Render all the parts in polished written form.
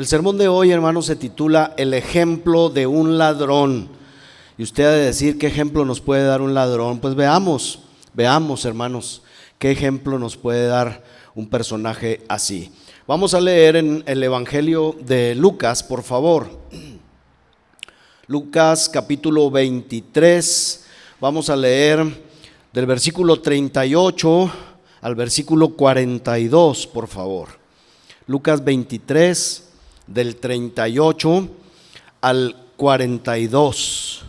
El sermón de hoy, hermanos, se titula El ejemplo de un ladrón. Y usted ha de decir, ¿qué ejemplo nos puede dar un ladrón? Pues veamos, hermanos, qué ejemplo nos puede dar un personaje así. Vamos a leer en el Evangelio de Lucas, por favor. Lucas capítulo 23, vamos a leer del versículo 38 al versículo 42, por favor. Lucas 23, del 38 al 42.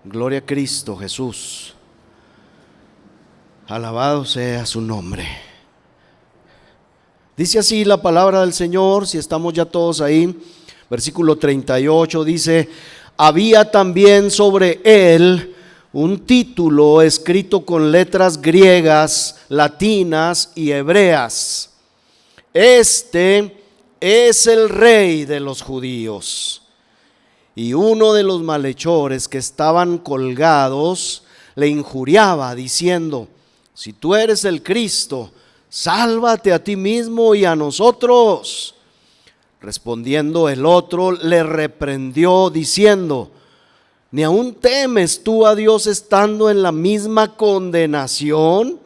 Gloria a Cristo Jesús. Alabado sea su nombre. Dice así la palabra del Señor, si estamos ya todos ahí. Versículo 38 dice: había también sobre él un título escrito con letras griegas, latinas y hebreas: Este es el Rey de los judíos. Y uno de los malhechores que estaban colgados le injuriaba diciendo: si tú eres el Cristo, sálvate a ti mismo y a nosotros. Respondiendo el otro le reprendió diciendo: ¿ni aún temes tú a Dios estando en la misma condenación?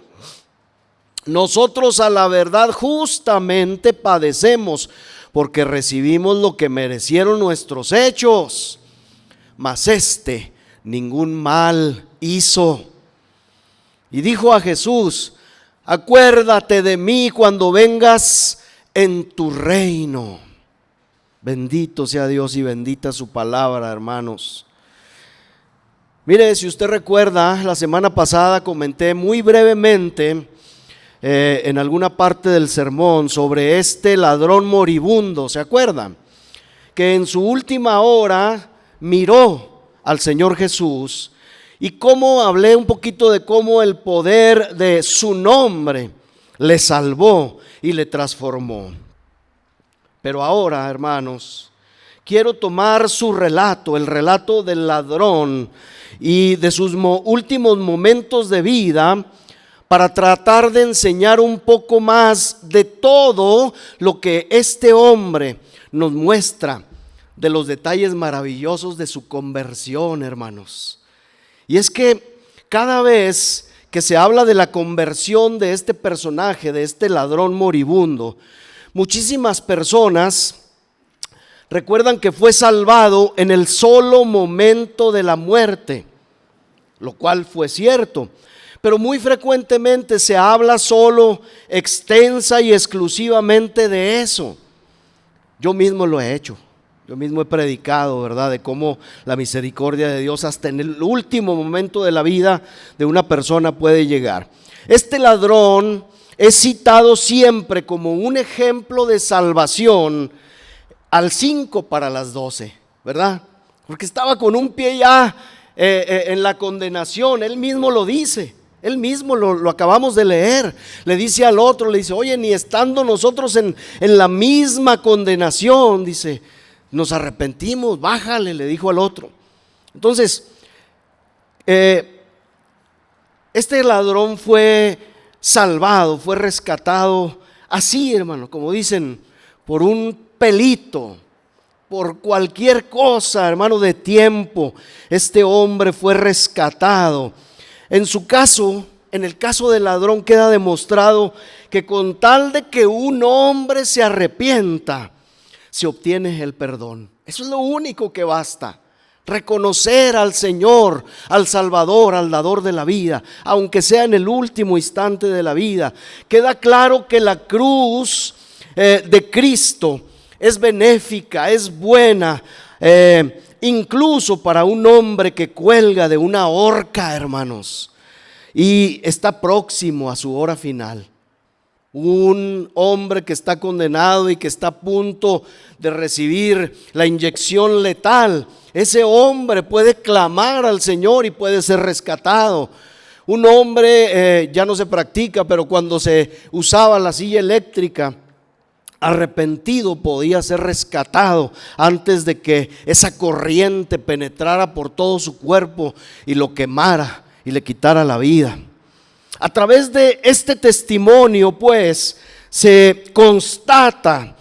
Nosotros a la verdad justamente padecemos, porque recibimos lo que merecieron nuestros hechos, mas este ningún mal hizo. Y dijo a Jesús: acuérdate de mí cuando vengas en tu reino. Bendito sea Dios y bendita su palabra, hermanos. Mire, si usted recuerda, la semana pasada comenté muy brevemente en alguna parte del sermón sobre este ladrón moribundo, ¿se acuerdan? Que en su última hora miró al Señor Jesús, y cómo hablé un poquito de cómo el poder de su nombre le salvó y le transformó. Pero ahora, hermanos, quiero tomar su relato, el relato del ladrón y de sus últimos momentos de vida, para tratar de enseñar un poco más de todo lo que este hombre nos muestra, de los detalles maravillosos de su conversión, hermanos. Y es que cada vez que se habla de la conversión de este personaje, de este ladrón moribundo, muchísimas personas recuerdan que fue salvado en el solo momento de la muerte, lo cual fue cierto. Pero muy frecuentemente se habla solo, extensa y exclusivamente de eso. Yo mismo lo he hecho. Yo mismo he predicado, ¿verdad?, de cómo la misericordia de Dios hasta en el último momento de la vida de una persona puede llegar. Este ladrón es citado siempre como un ejemplo de salvación al 5 para las 12, ¿verdad? Porque estaba con un pie ya en la condenación. Él mismo lo dice. Él mismo lo acabamos de leer. Le dice al otro, le dice: oye, ni estando nosotros en la misma condenación, dice, nos arrepentimos, bájale, le dijo al otro. Entonces, este ladrón fue salvado, fue rescatado así, hermano, como dicen, por un pelito, por cualquier cosa, hermano, de tiempo. Este hombre fue rescatado. En su caso, en el caso del ladrón, queda demostrado que con tal de que un hombre se arrepienta, se obtiene el perdón. Eso es lo único que basta. Reconocer al Señor, al Salvador, al dador de la vida, aunque sea en el último instante de la vida. Queda claro que la cruz de Cristo es benéfica, es buena, incluso para un hombre que cuelga de una horca, hermanos, y está próximo a su hora final. Un hombre que está condenado y que está a punto de recibir la inyección letal, ese hombre puede clamar al Señor y puede ser rescatado. Un hombre, ya no se practica, pero cuando se usaba la silla eléctrica, arrepentido podía ser rescatado antes de que esa corriente penetrara por todo su cuerpo y lo quemara y le quitara la vida. A través de este testimonio, pues, se constata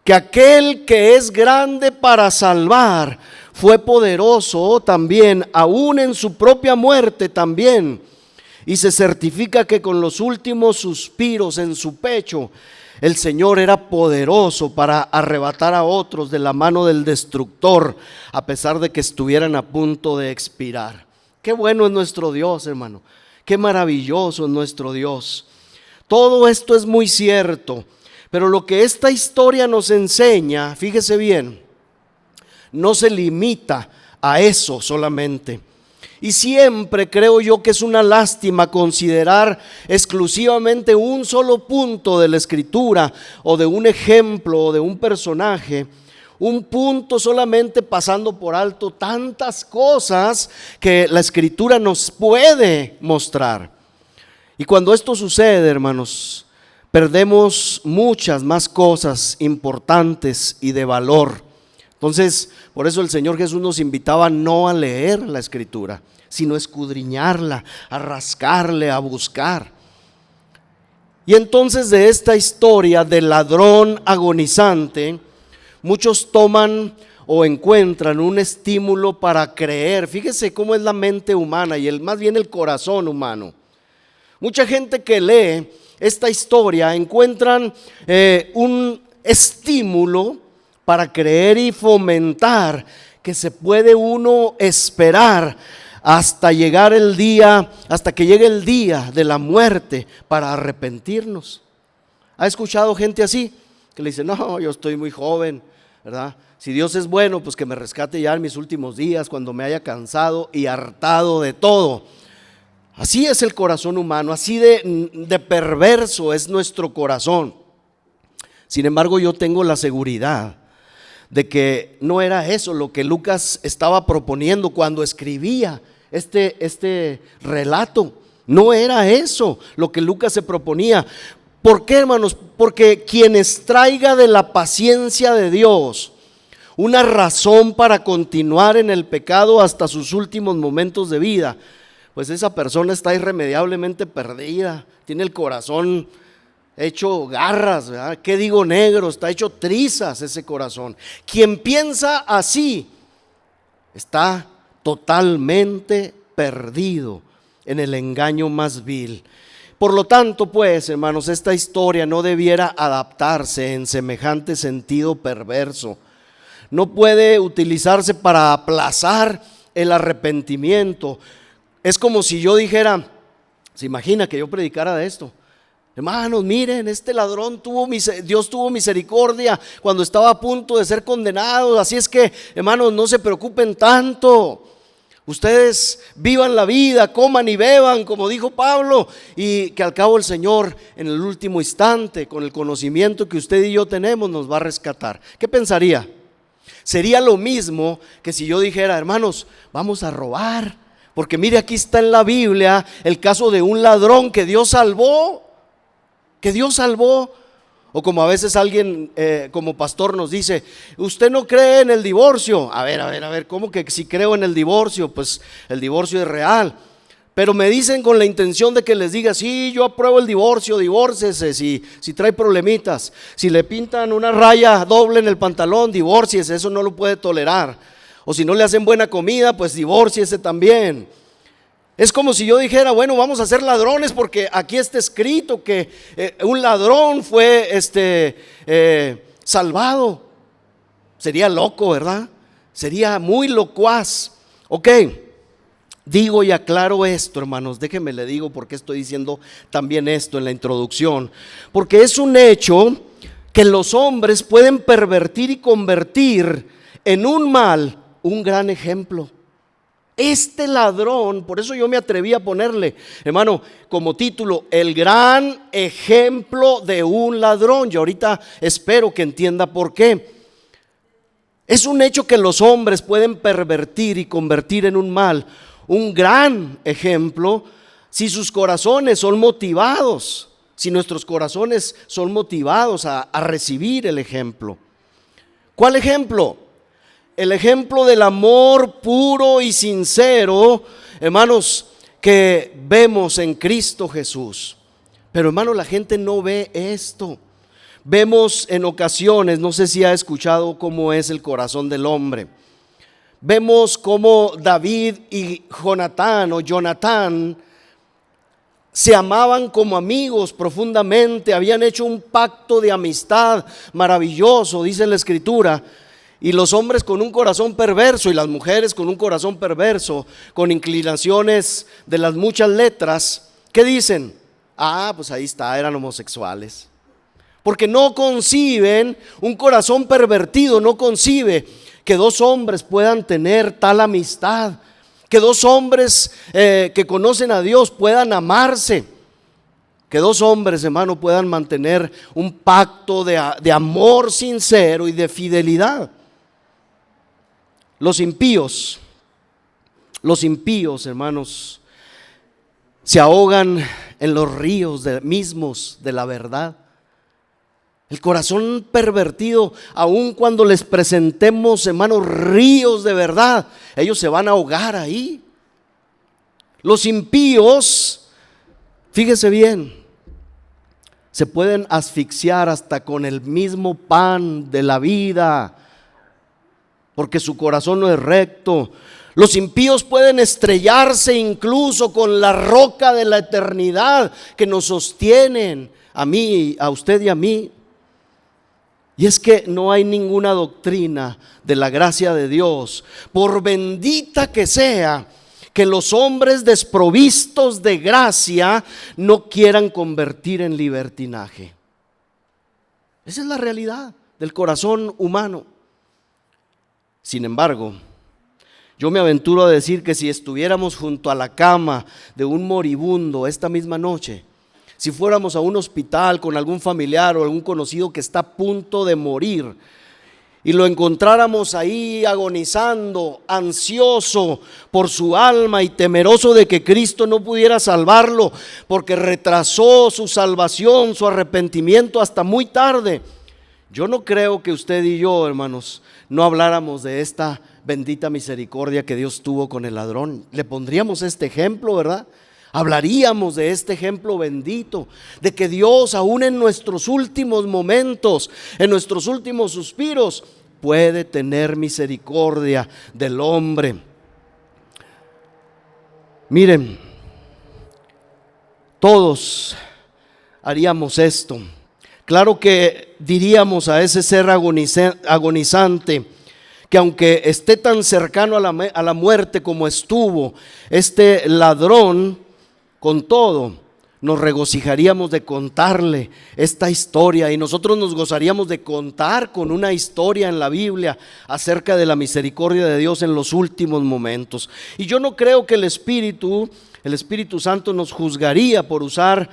que aquel que es grande para salvar fue poderoso también, aún en su propia muerte también. Y se certifica que con los últimos suspiros en su pecho, el Señor era poderoso para arrebatar a otros de la mano del destructor, a pesar de que estuvieran a punto de expirar. Qué bueno es nuestro Dios, hermano. Qué maravilloso es nuestro Dios. Todo esto es muy cierto, pero lo que esta historia nos enseña, fíjese bien, no se limita a eso solamente. Y siempre creo yo que es una lástima considerar exclusivamente un solo punto de la Escritura o de un ejemplo o de un personaje, un punto solamente, pasando por alto tantas cosas que la Escritura nos puede mostrar. Y cuando esto sucede, hermanos, perdemos muchas más cosas importantes y de valor. Entonces, por eso el Señor Jesús nos invitaba no a leer la Escritura, sino a escudriñarla, a rascarle, a buscar. Y entonces de esta historia del ladrón agonizante, muchos toman o encuentran un estímulo para creer. Fíjese cómo es la mente humana y más bien el corazón humano. Mucha gente que lee esta historia encuentran un estímulo para creer y fomentar que se puede uno esperar hasta llegar el día, hasta que llegue el día de la muerte para arrepentirnos. ¿Ha escuchado gente así? Que le dice, no, yo estoy muy joven, ¿verdad? Si Dios es bueno, pues que me rescate ya en mis últimos días, cuando me haya cansado y hartado de todo. Así es el corazón humano, así de perverso es nuestro corazón. Sin embargo, yo tengo la seguridad de que no era eso lo que Lucas estaba proponiendo cuando escribía este relato. No era eso lo que Lucas se proponía. ¿Por qué, hermanos? Porque quien extraiga de la paciencia de Dios una razón para continuar en el pecado hasta sus últimos momentos de vida, pues esa persona está irremediablemente perdida, tiene el corazón hecho garras, ¿verdad? ¿Qué digo negro? Está hecho trizas ese corazón. Quien piensa así está totalmente perdido en el engaño más vil. Por lo tanto, pues, hermanos, esta historia no debiera adaptarse en semejante sentido perverso. No puede utilizarse para aplazar el arrepentimiento. Es como si yo dijera, se imagina que yo predicara de esto. Hermanos, miren, este ladrón Dios tuvo misericordia cuando estaba a punto de ser condenado. Así es que, hermanos, no se preocupen tanto. Ustedes vivan la vida, coman y beban, como dijo Pablo, y que al cabo el Señor en el último instante, con el conocimiento que usted y yo tenemos, nos va a rescatar. ¿Qué pensaría? Sería lo mismo que si yo dijera, hermanos, vamos a robar, porque mire, aquí está en la Biblia el caso de un ladrón que Dios salvó. O como a veces alguien como pastor nos dice, usted no cree en el divorcio. A ver, ¿cómo que si creo en el divorcio? Pues el divorcio es real. Pero me dicen con la intención de que les diga, sí, yo apruebo el divorcio, divórciese si trae problemitas. Si le pintan una raya doble en el pantalón, divórciese, eso no lo puede tolerar. O si no le hacen buena comida, pues divórciese también. Es como si yo dijera, bueno, vamos a ser ladrones porque aquí está escrito que un ladrón fue salvado. Sería loco, ¿verdad? Sería muy locuaz. Ok, digo y aclaro esto, hermanos, déjenme le digo por qué estoy diciendo también esto en la introducción. Porque es un hecho que los hombres pueden pervertir y convertir en un mal un gran ejemplo. Este ladrón, por eso yo me atreví a ponerle, hermano, como título, el gran ejemplo de un ladrón. Y ahorita espero que entienda por qué. Es un hecho que los hombres pueden pervertir y convertir en un mal, un gran ejemplo, si sus corazones son motivados, si nuestros corazones son motivados a recibir el ejemplo. ¿Cuál ejemplo? El ejemplo del amor puro y sincero, hermanos, que vemos en Cristo Jesús. Pero hermanos, la gente no ve esto. Vemos en ocasiones, no sé si ha escuchado cómo es el corazón del hombre. Vemos cómo David y Jonatán se amaban como amigos profundamente, habían hecho un pacto de amistad maravilloso, dice la Escritura. Y los hombres con un corazón perverso y las mujeres con un corazón perverso, con inclinaciones de las muchas letras, ¿qué dicen? Pues ahí está, eran homosexuales. Porque no conciben, un corazón pervertido no concibe que dos hombres puedan tener tal amistad, que dos hombres que conocen a Dios puedan amarse, que dos hombres, hermano, puedan mantener un pacto de amor sincero y de fidelidad. Los impíos, hermanos, se ahogan en los ríos mismos de la verdad. El corazón pervertido, aun cuando les presentemos, hermanos, ríos de verdad, ellos se van a ahogar ahí. Los impíos, fíjese bien, se pueden asfixiar hasta con el mismo pan de la vida, porque su corazón no es recto. Los impíos pueden estrellarse incluso con la roca de la eternidad que nos sostienen, a mí, a usted y a mí. Y es que no hay ninguna doctrina de la gracia de Dios, por bendita que sea, que los hombres desprovistos de gracia no quieran convertir en libertinaje. Esa es la realidad del corazón humano. Sin embargo, yo me aventuro a decir que si estuviéramos junto a la cama de un moribundo esta misma noche, si fuéramos a un hospital con algún familiar o algún conocido que está a punto de morir y lo encontráramos ahí agonizando, ansioso por su alma y temeroso de que Cristo no pudiera salvarlo porque retrasó su salvación, su arrepentimiento hasta muy tarde, yo no creo que usted y yo, hermanos, no habláramos de esta bendita misericordia que Dios tuvo con el ladrón. Le pondríamos este ejemplo, ¿verdad? Hablaríamos de este ejemplo bendito, de que Dios aún en nuestros últimos momentos, en nuestros últimos suspiros, puede tener misericordia del hombre. Miren, todos haríamos esto. Claro que diríamos a ese ser agonizante que aunque esté tan cercano a la muerte como estuvo este ladrón, con todo, nos regocijaríamos de contarle esta historia y nosotros nos gozaríamos de contar con una historia en la Biblia acerca de la misericordia de Dios en los últimos momentos. Y yo no creo que el Espíritu Santo nos juzgaría por usar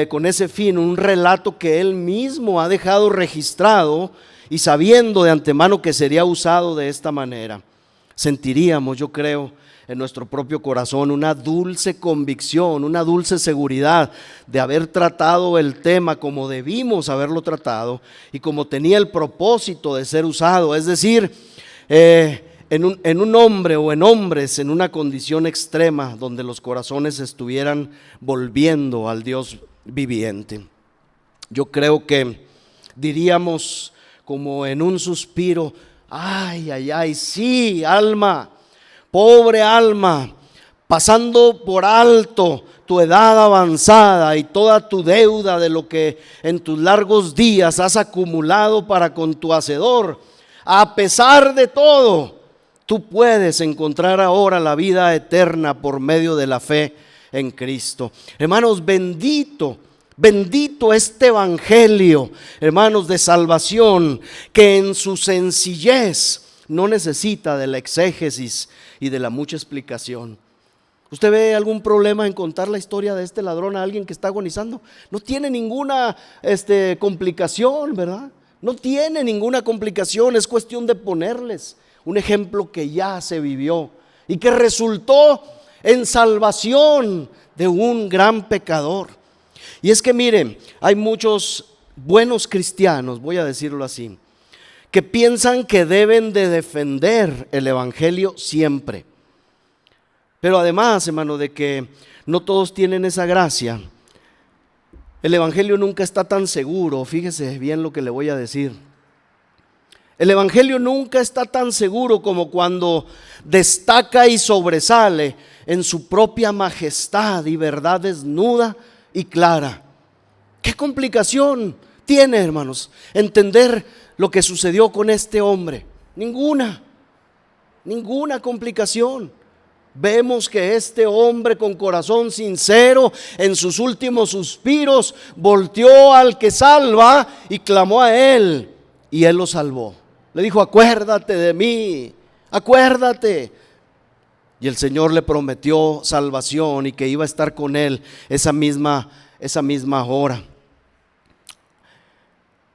con ese fin un relato que Él mismo ha dejado registrado y sabiendo de antemano que sería usado de esta manera. Sentiríamos, yo creo, en nuestro propio corazón una dulce convicción, una dulce seguridad de haber tratado el tema como debimos haberlo tratado y como tenía el propósito de ser usado, es decir, en un hombre o en hombres en una condición extrema donde los corazones estuvieran volviendo al Dios viviente. Yo creo que diríamos como en un suspiro: ay, ay, ay, sí, alma, pobre alma, pasando por alto tu edad avanzada y toda tu deuda de lo que en tus largos días has acumulado para con tu Hacedor, a pesar de todo, tú puedes encontrar ahora la vida eterna por medio de la fe en Cristo. Hermanos, bendito este evangelio, hermanos, de salvación, que en su sencillez no necesita de la exégesis y de la mucha explicación. ¿Usted ve algún problema en contar la historia de este ladrón a alguien que está agonizando? No tiene ninguna complicación, ¿verdad? No tiene ninguna complicación, es cuestión de ponerles un ejemplo que ya se vivió y que resultó en salvación de un gran pecador. Y es que miren, hay muchos buenos cristianos, voy a decirlo así, que piensan que deben de defender el evangelio siempre. Pero además, hermano, de que no todos tienen esa gracia, El evangelio nunca está tan seguro, fíjese bien lo que le voy a decir. El evangelio nunca está tan seguro como cuando destaca y sobresale en su propia majestad y verdad desnuda y clara. ¿Qué complicación tiene, hermanos, entender lo que sucedió con este hombre? Ninguna complicación. Vemos que este hombre con corazón sincero en sus últimos suspiros volteó al que salva y clamó a él, y él lo salvó. Le dijo: acuérdate de mí, acuérdate. Y el Señor le prometió salvación y que iba a estar con él esa misma hora.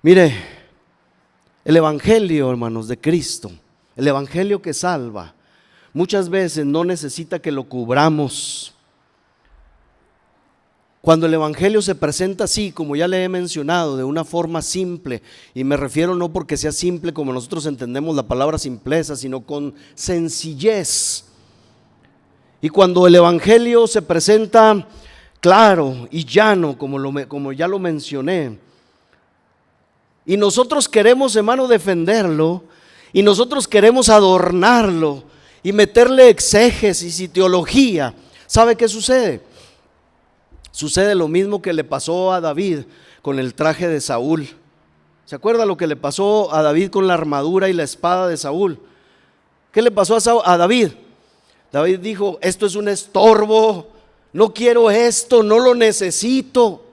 Mire, el evangelio, hermanos, de Cristo, el evangelio que salva, muchas veces no necesita que lo cubramos. Cuando el evangelio se presenta así, como ya le he mencionado, de una forma simple, y me refiero no porque sea simple como nosotros entendemos la palabra simpleza, sino con sencillez. Y cuando el evangelio se presenta claro y llano, como ya lo mencioné, y nosotros queremos, hermano, defenderlo, y nosotros queremos adornarlo y meterle exégesis y teología, ¿sabe qué sucede? Sucede lo mismo que le pasó a David con el traje de Saúl. ¿Se acuerda lo que le pasó a David con la armadura y la espada de Saúl? ¿Qué le pasó a David? David dijo: esto es un estorbo, no quiero esto, no lo necesito.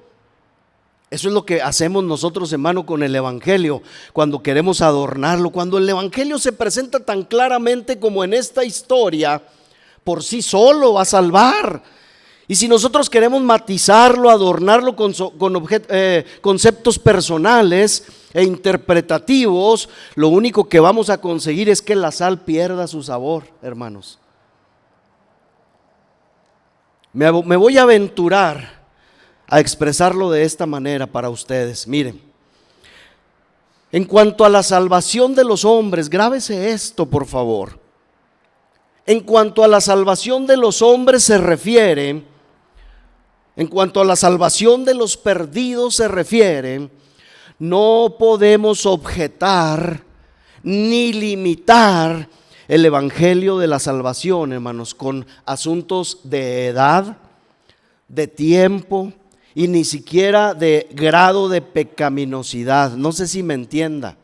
Eso es lo que hacemos nosotros, hermano, con el evangelio, cuando queremos adornarlo. Cuando el evangelio se presenta tan claramente como en esta historia, por sí solo va a salvar. Y si nosotros queremos matizarlo, adornarlo con conceptos personales e interpretativos, lo único que vamos a conseguir es que la sal pierda su sabor, hermanos. Me voy a aventurar a expresarlo de esta manera para ustedes. Miren, en cuanto a la salvación de los hombres, grábese esto, por favor. En cuanto a la salvación de los hombres se refiere, en cuanto a la salvación de los perdidos se refiere, no podemos objetar ni limitar el evangelio de la salvación, hermanos, con asuntos de edad, de tiempo y ni siquiera de grado de pecaminosidad. No sé si me entienda.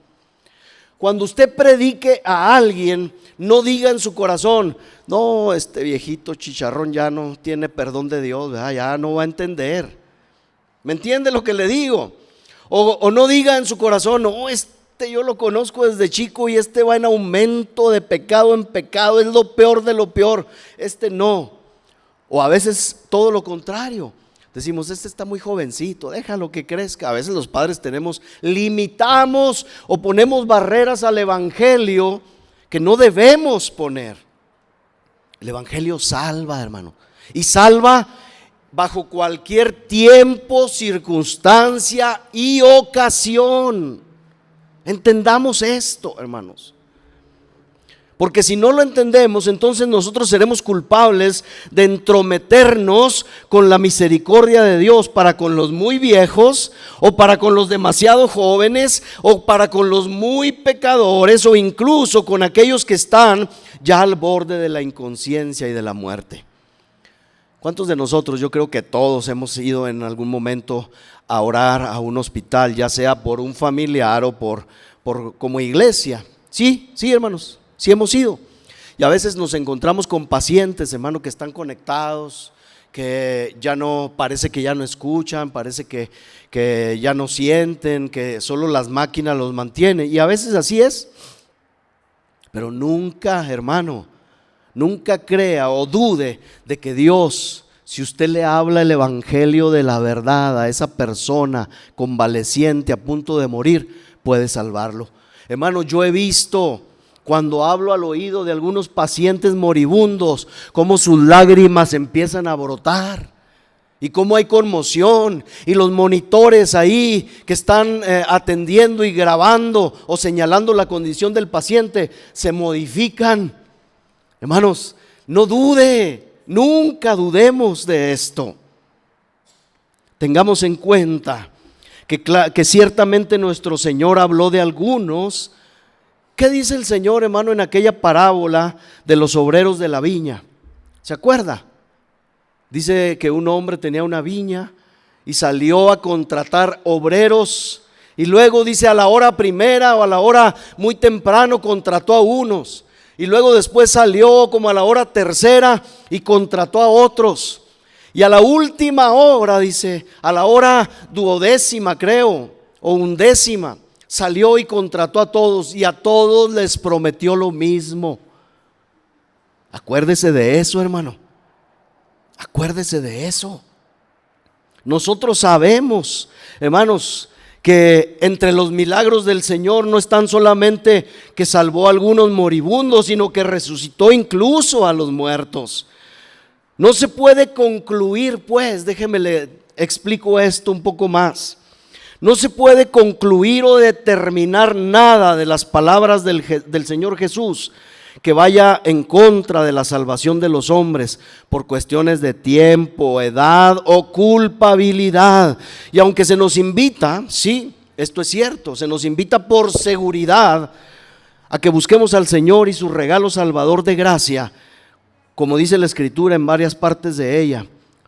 Cuando usted predique a alguien, no diga en su corazón: no, este viejito chicharrón ya no tiene perdón de Dios, ¿verdad? Ya no va a entender. ¿Me entiende lo que le digo? O no diga en su corazón: no, yo lo conozco desde chico y va en aumento de pecado en pecado, es lo peor de lo peor. No. O a veces todo lo contrario. Decimos: está muy jovencito, déjalo que crezca. A veces los padres limitamos o ponemos barreras al evangelio que no debemos poner. El evangelio salva, hermano, y salva bajo cualquier tiempo, circunstancia y ocasión. Entendamos esto, hermanos. Porque si no lo entendemos, entonces nosotros seremos culpables de entrometernos con la misericordia de Dios para con los muy viejos, o para con los demasiado jóvenes, o para con los muy pecadores, o incluso con aquellos que están ya al borde de la inconsciencia y de la muerte. ¿Cuántos de nosotros? Yo creo que todos hemos ido en algún momento a orar a un hospital, ya sea por un familiar o por como iglesia. Sí, hermanos. Sí hemos ido, y a veces nos encontramos con pacientes, hermano, que están conectados, que parece que ya no escuchan, parece que ya no sienten, que solo las máquinas los mantienen, y a veces así es. Pero nunca, hermano, nunca crea o dude de que Dios, si usted le habla el evangelio de la verdad a esa persona convaleciente a punto de morir, puede salvarlo. Hermano, yo he visto, cuando hablo al oído de algunos pacientes moribundos, cómo sus lágrimas empiezan a brotar y cómo hay conmoción, y los monitores ahí que están atendiendo y grabando o señalando la condición del paciente se modifican. Hermanos, no dude, nunca dudemos de esto. tengamos en cuenta que ciertamente nuestro Señor habló de algunos. ¿Qué dice el Señor, hermano, en aquella parábola de los obreros de la viña? ¿Se acuerda? Dice que un hombre tenía una viña y salió a contratar obreros, y luego dice a la hora primera o a la hora muy temprano contrató a unos, y luego después salió como a la hora tercera y contrató a otros, y a la última hora, dice, a la hora duodécima creo, o undécima, salió y contrató a todos, y a todos les prometió lo mismo. Acuérdese de eso, hermano. Acuérdese de eso. Nosotros sabemos, hermanos, que entre los milagros del Señor no están solamente que salvó a algunos moribundos, sino que resucitó incluso a los muertos. No se puede concluir, pues, déjeme le explico esto un poco más. No se puede concluir o determinar nada de las palabras del Señor Jesús que vaya en contra de la salvación de los hombres por cuestiones de tiempo, edad o culpabilidad. Y aunque se nos invita, sí, esto es cierto, se nos invita por seguridad a que busquemos al Señor y su regalo salvador de gracia, como dice la Escritura en varias partes de ella.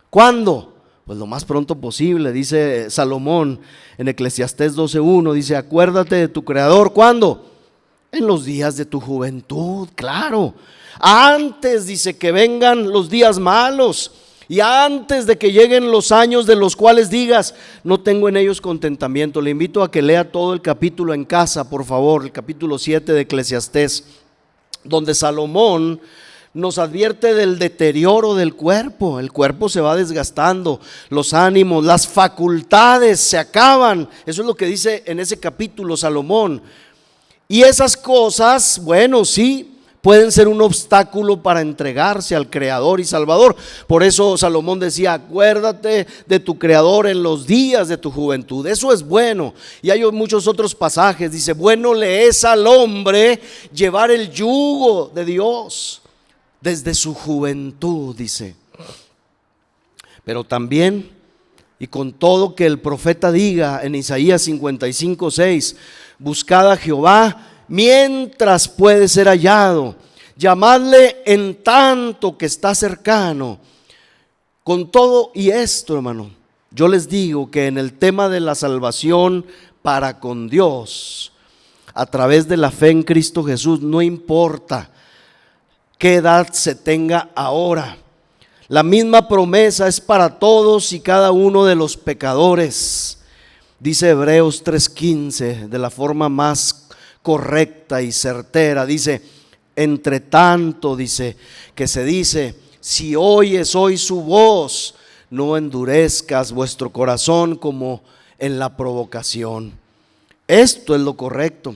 ¿Cuándo? Pues lo más pronto posible, dice Salomón en Eclesiastés 12:1, dice: acuérdate de tu Creador. ¿Cuándo? En los días de tu juventud, claro. Antes, dice, que vengan los días malos, y antes de que lleguen los años de los cuales digas: no tengo en ellos contentamiento. Le invito a que lea todo el capítulo en casa, por favor, el capítulo 7 de Eclesiastés, donde Salomón nos advierte del deterioro del cuerpo. El cuerpo se va desgastando, los ánimos, las facultades se acaban. Eso es lo que dice en ese capítulo Salomón. Y esas cosas, bueno, sí, pueden ser un obstáculo para entregarse al Creador y Salvador. Por eso Salomón decía: acuérdate de tu Creador en los días de tu juventud. Eso es bueno. Y hay muchos otros pasajes. Dice: bueno le es al hombre llevar el yugo de Dios desde su juventud, dice. Pero también, y con todo que el profeta diga en Isaías 55:6, buscad a Jehová mientras puede ser hallado, llamadle en tanto que está cercano. Con todo y esto, hermano, yo les digo que en el tema de la salvación para con Dios, a través de la fe en Cristo Jesús, no importa qué edad se tenga ahora, la misma promesa es para todos y cada uno de los pecadores. Dice Hebreos 3:15 de la forma más correcta y certera. Dice: entre tanto, dice, que se dice: si oyes hoy su voz, no endurezcas vuestro corazón como en la provocación. Esto es lo correcto.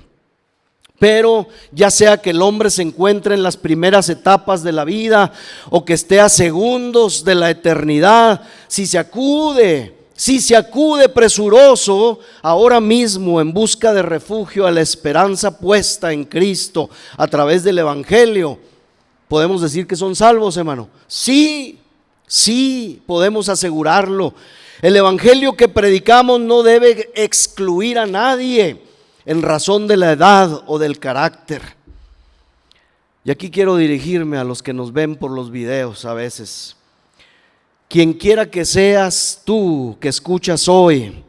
Pero ya sea que el hombre se encuentre en las primeras etapas de la vida o que esté a segundos de la eternidad, si se acude presuroso ahora mismo en busca de refugio a la esperanza puesta en Cristo a través del Evangelio, ¿podemos decir que son salvos, hermano? Sí, podemos asegurarlo. El Evangelio que predicamos no debe excluir a nadie en razón de la edad o del carácter. Y aquí quiero dirigirme a los que nos ven por los videos a veces. Quien quiera que seas tú que escuchas hoy,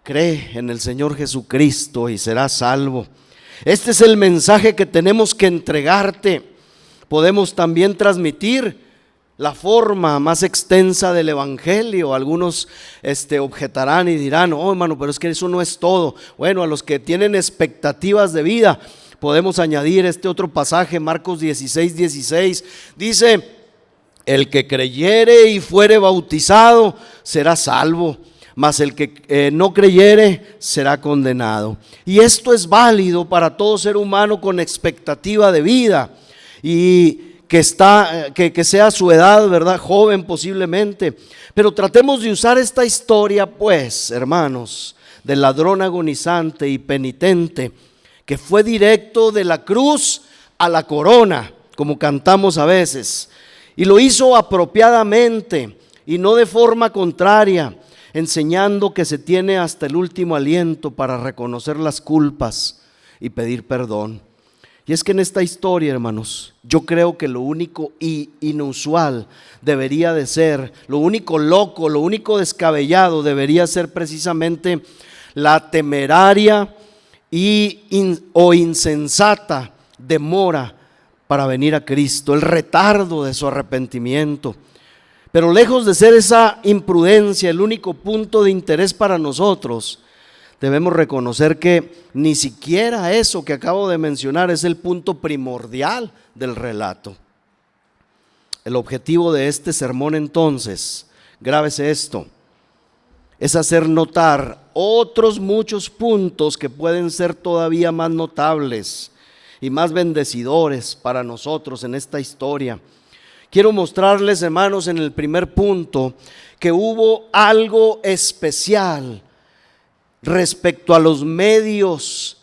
cree en el Señor Jesucristo y serás salvo. Este es el mensaje que tenemos que entregarte. Podemos también transmitir la forma más extensa del Evangelio. Algunos objetarán y dirán: oh, hermano, pero es que eso no es todo. Bueno, a los que tienen expectativas de vida, podemos añadir este otro pasaje, Marcos 16:16. Dice: el que creyere y fuere bautizado será salvo, mas el que no creyere será condenado. Y esto es válido para todo ser humano con expectativa de vida y que sea su edad, ¿verdad? Joven posiblemente. Pero tratemos de usar esta historia, pues, hermanos, del ladrón agonizante y penitente, que fue directo de la cruz a la corona, como cantamos a veces, y lo hizo apropiadamente y no de forma contraria. enseñando que se tiene hasta el último aliento para reconocer las culpas y pedir perdón. Y es que en esta historia, hermanos, yo creo que lo único inusual debería de ser, lo único loco, lo único descabellado debería ser precisamente la temeraria o insensata demora para venir a Cristo, el retardo de su arrepentimiento. Pero lejos de ser esa imprudencia el único punto de interés para nosotros, debemos reconocer que ni siquiera eso que acabo de mencionar es el punto primordial del relato. El objetivo de este sermón, entonces, grábese esto, es hacer notar otros muchos puntos que pueden ser todavía más notables y más bendecidores para nosotros en esta historia. Quiero mostrarles, hermanos, en el primer punto, que hubo algo especial respecto a los medios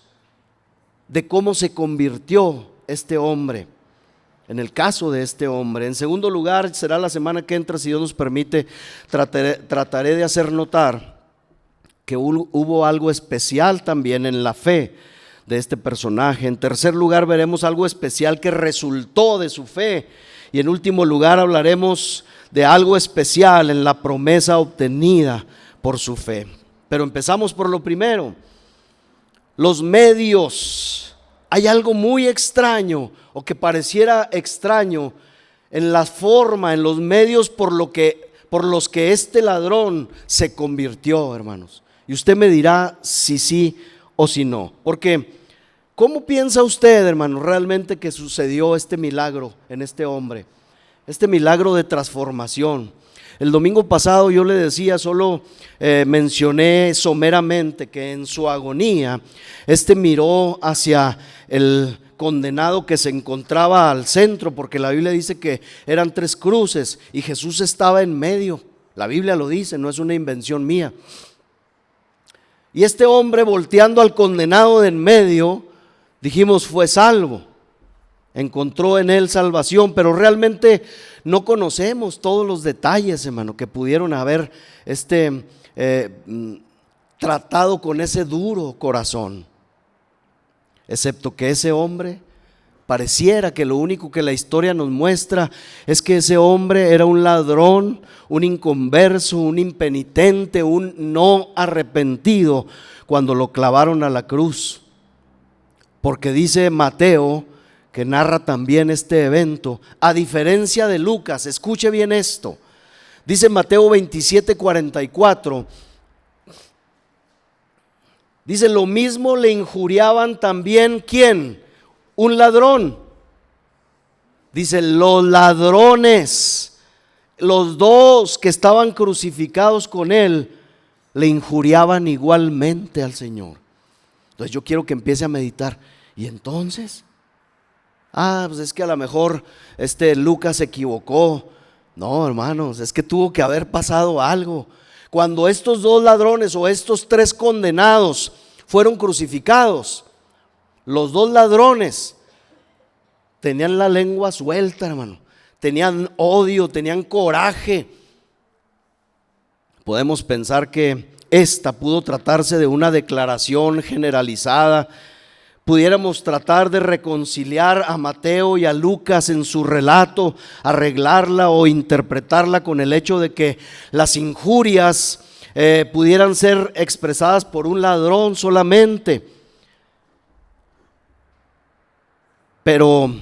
de cómo se convirtió este hombre, en el caso de este hombre. En segundo lugar, será la semana que entra, si Dios nos permite, trataré de hacer notar que hubo algo especial también en la fe de este personaje. En tercer lugar, veremos algo especial que resultó de su fe. Y en último lugar, hablaremos de algo especial en la promesa obtenida por su fe. Pero empezamos por lo primero, los medios. Hay algo muy extraño, o que pareciera extraño, en la forma, en los medios por los que este ladrón se convirtió, hermanos. Y usted me dirá si sí o si no. Porque, ¿cómo piensa usted, hermano, realmente que sucedió este milagro en este hombre? Este milagro de transformación. El domingo pasado yo le decía, solo mencioné someramente que en su agonía, miró hacia el condenado que se encontraba al centro, porque la Biblia dice que eran 3 cruces y Jesús estaba en medio. La Biblia lo dice, no es una invención mía. Y este hombre, volteando al condenado de en medio, dijimos, fue salvo, encontró en él salvación, pero realmente no conocemos todos los detalles, hermano, que pudieron haber tratado con ese duro corazón, excepto que ese hombre, pareciera que lo único que la historia nos muestra es que ese hombre era un ladrón, un inconverso, un impenitente, un no arrepentido cuando lo clavaron a la cruz. Porque dice Mateo, que narra también este evento, a diferencia de Lucas, escuche bien esto, dice Mateo 27:44, dice, lo mismo le injuriaban también, ¿quién? Un ladrón. Dice, los ladrones, los 2 que estaban crucificados con él, le injuriaban igualmente al Señor. Entonces yo quiero que empiece a meditar, ¿y entonces? Pues es que a lo mejor Lucas se equivocó. No, hermanos, es que tuvo que haber pasado algo. Cuando estos 2 ladrones o estos 3 condenados fueron crucificados, los 2 ladrones tenían la lengua suelta, hermano. Tenían odio, tenían coraje. Podemos pensar que esta pudo tratarse de una declaración generalizada. Pudiéramos tratar de reconciliar a Mateo y a Lucas en su relato, arreglarla o interpretarla con el hecho de que las injurias pudieran ser expresadas por un ladrón solamente. Pero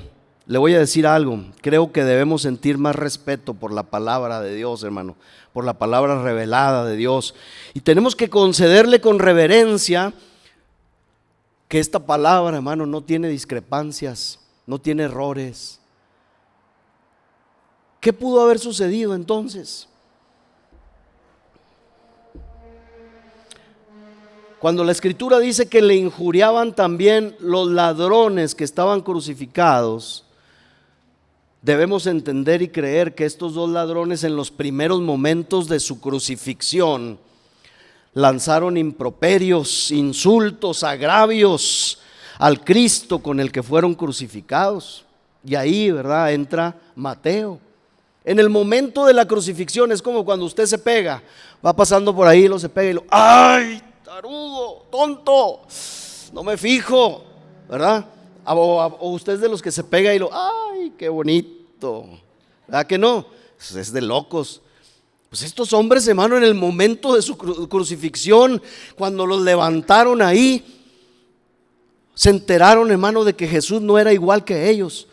le voy a decir algo, creo que debemos sentir más respeto por la palabra de Dios, hermano, por la palabra revelada de Dios. Y tenemos que concederle con reverencia que esta palabra, hermano, no tiene discrepancias, no tiene errores. ¿Qué pudo haber sucedido entonces? Cuando la Escritura dice que le injuriaban también los ladrones que estaban crucificados, debemos entender y creer que estos 2 ladrones en los primeros momentos de su crucifixión lanzaron improperios, insultos, agravios al Cristo con el que fueron crucificados. Y ahí, ¿verdad?, entra Mateo En el momento de la crucifixión es como cuando usted se pega, va pasando por ahí, se pega y ¡ay, tarugo, tonto! No me fijo, ¿verdad? O usted es de los que se pega y ¡ay, qué bonito! ¿Verdad que no? Es de locos. Pues estos hombres, hermano, en el momento de su crucifixión, cuando los levantaron ahí, se enteraron, hermano, de que Jesús no era igual que ellos.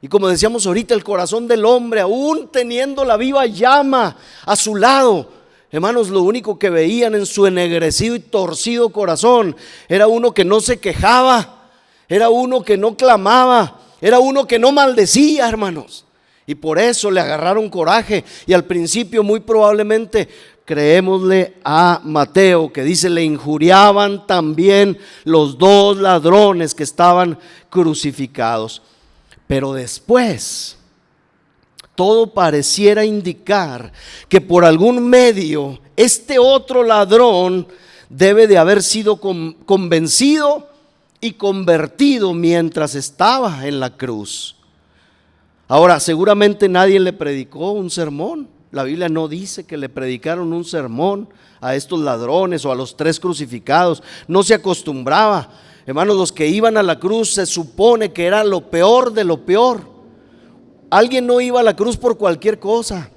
Y como decíamos ahorita, el corazón del hombre, aún teniendo la viva llama a su lado, hermanos, lo único que veían en su ennegrecido y torcido corazón era uno que no se quejaba, era uno que no clamaba, era uno que no maldecía, hermanos. Y por eso le agarraron coraje. Y al principio, muy probablemente, creémosle a Mateo, que dice: le injuriaban también los dos ladrones que estaban crucificados. Pero después, todo pareciera indicar que por algún medio este otro ladrón debe de haber sido convencido y convertido mientras estaba en la cruz. Ahora, seguramente nadie le predicó un sermón. La Biblia no dice que le predicaron un sermón a estos ladrones o a los tres crucificados. No se acostumbraba. Hermanos, los que iban a la cruz se supone que era lo peor de lo peor. Alguien no iba a la cruz por cualquier cosa.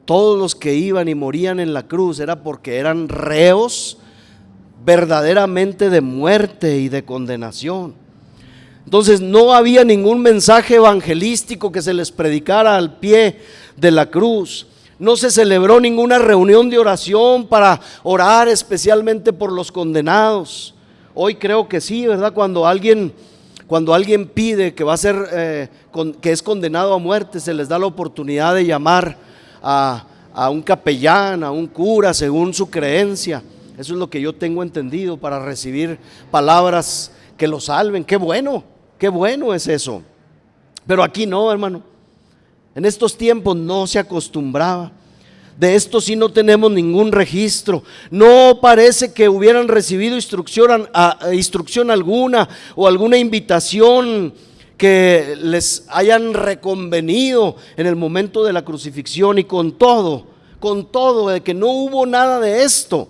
Todos los que iban y morían en la cruz era porque eran reos verdaderamente de muerte y de condenación. Entonces no había ningún mensaje evangelístico que se les predicara al pie de la cruz. No se celebró ninguna reunión de oración para orar especialmente por los condenados. Hoy creo que sí, ¿verdad? Cuando alguien pide que va a ser que es condenado a muerte, se les da la oportunidad de llamar a un capellán, a un cura, según su creencia. Eso es lo que yo tengo entendido, para recibir palabras que lo salven. Qué bueno es eso. Pero aquí no, hermano. En estos tiempos no se acostumbraba. De esto sí no tenemos ningún registro. No parece que hubieran recibido instrucción alguna o alguna invitación que les hayan reconvenido en el momento de la crucifixión. Y con todo de que no hubo nada de esto,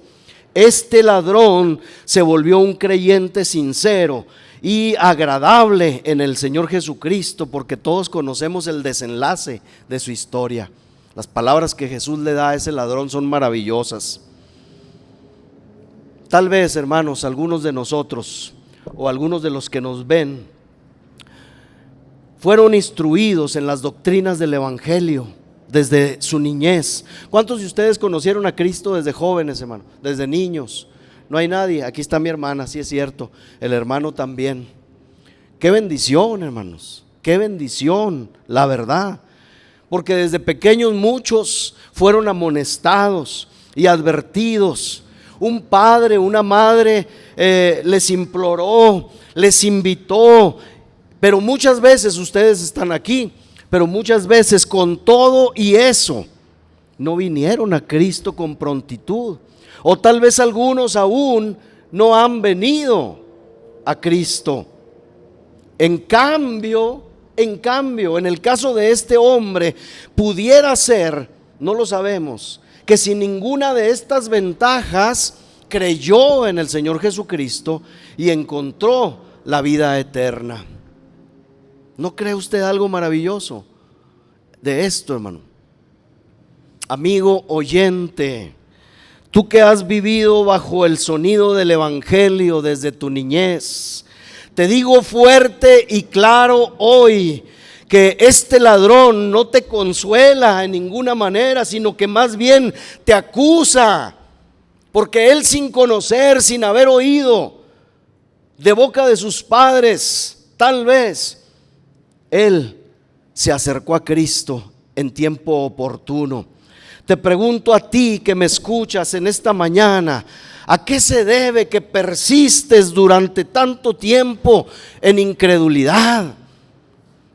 este ladrón se volvió un creyente sincero y agradable en el Señor Jesucristo, porque todos conocemos el desenlace de su historia. Las palabras que Jesús le da a ese ladrón son maravillosas. Tal vez, hermanos, algunos de nosotros o algunos de los que nos ven fueron instruidos en las doctrinas del Evangelio desde su niñez. ¿Cuántos de ustedes conocieron a Cristo desde jóvenes, hermano? Desde niños. No hay nadie. Aquí está mi hermana, sí es cierto. El hermano también. Qué bendición, hermanos. Qué bendición, la verdad. Porque desde pequeños muchos fueron amonestados y advertidos. Un padre, una madre les imploró, les invitó. Pero muchas veces ustedes están aquí, pero muchas veces con todo y eso no vinieron a Cristo con prontitud. O tal vez algunos aún no han venido a Cristo. En cambio, en el caso de este hombre, pudiera ser, no lo sabemos, que sin ninguna de estas ventajas creyó en el Señor Jesucristo y encontró la vida eterna. ¿No cree usted algo maravilloso de esto, hermano? Amigo oyente, tú que has vivido bajo el sonido del Evangelio desde tu niñez, te digo fuerte y claro hoy que este ladrón no te consuela en ninguna manera, sino que más bien te acusa, porque él, sin conocer, sin haber oído de boca de sus padres, tal vez él se acercó a Cristo en tiempo oportuno. Te pregunto a ti que me escuchas en esta mañana, ¿a qué se debe que persistes durante tanto tiempo en incredulidad?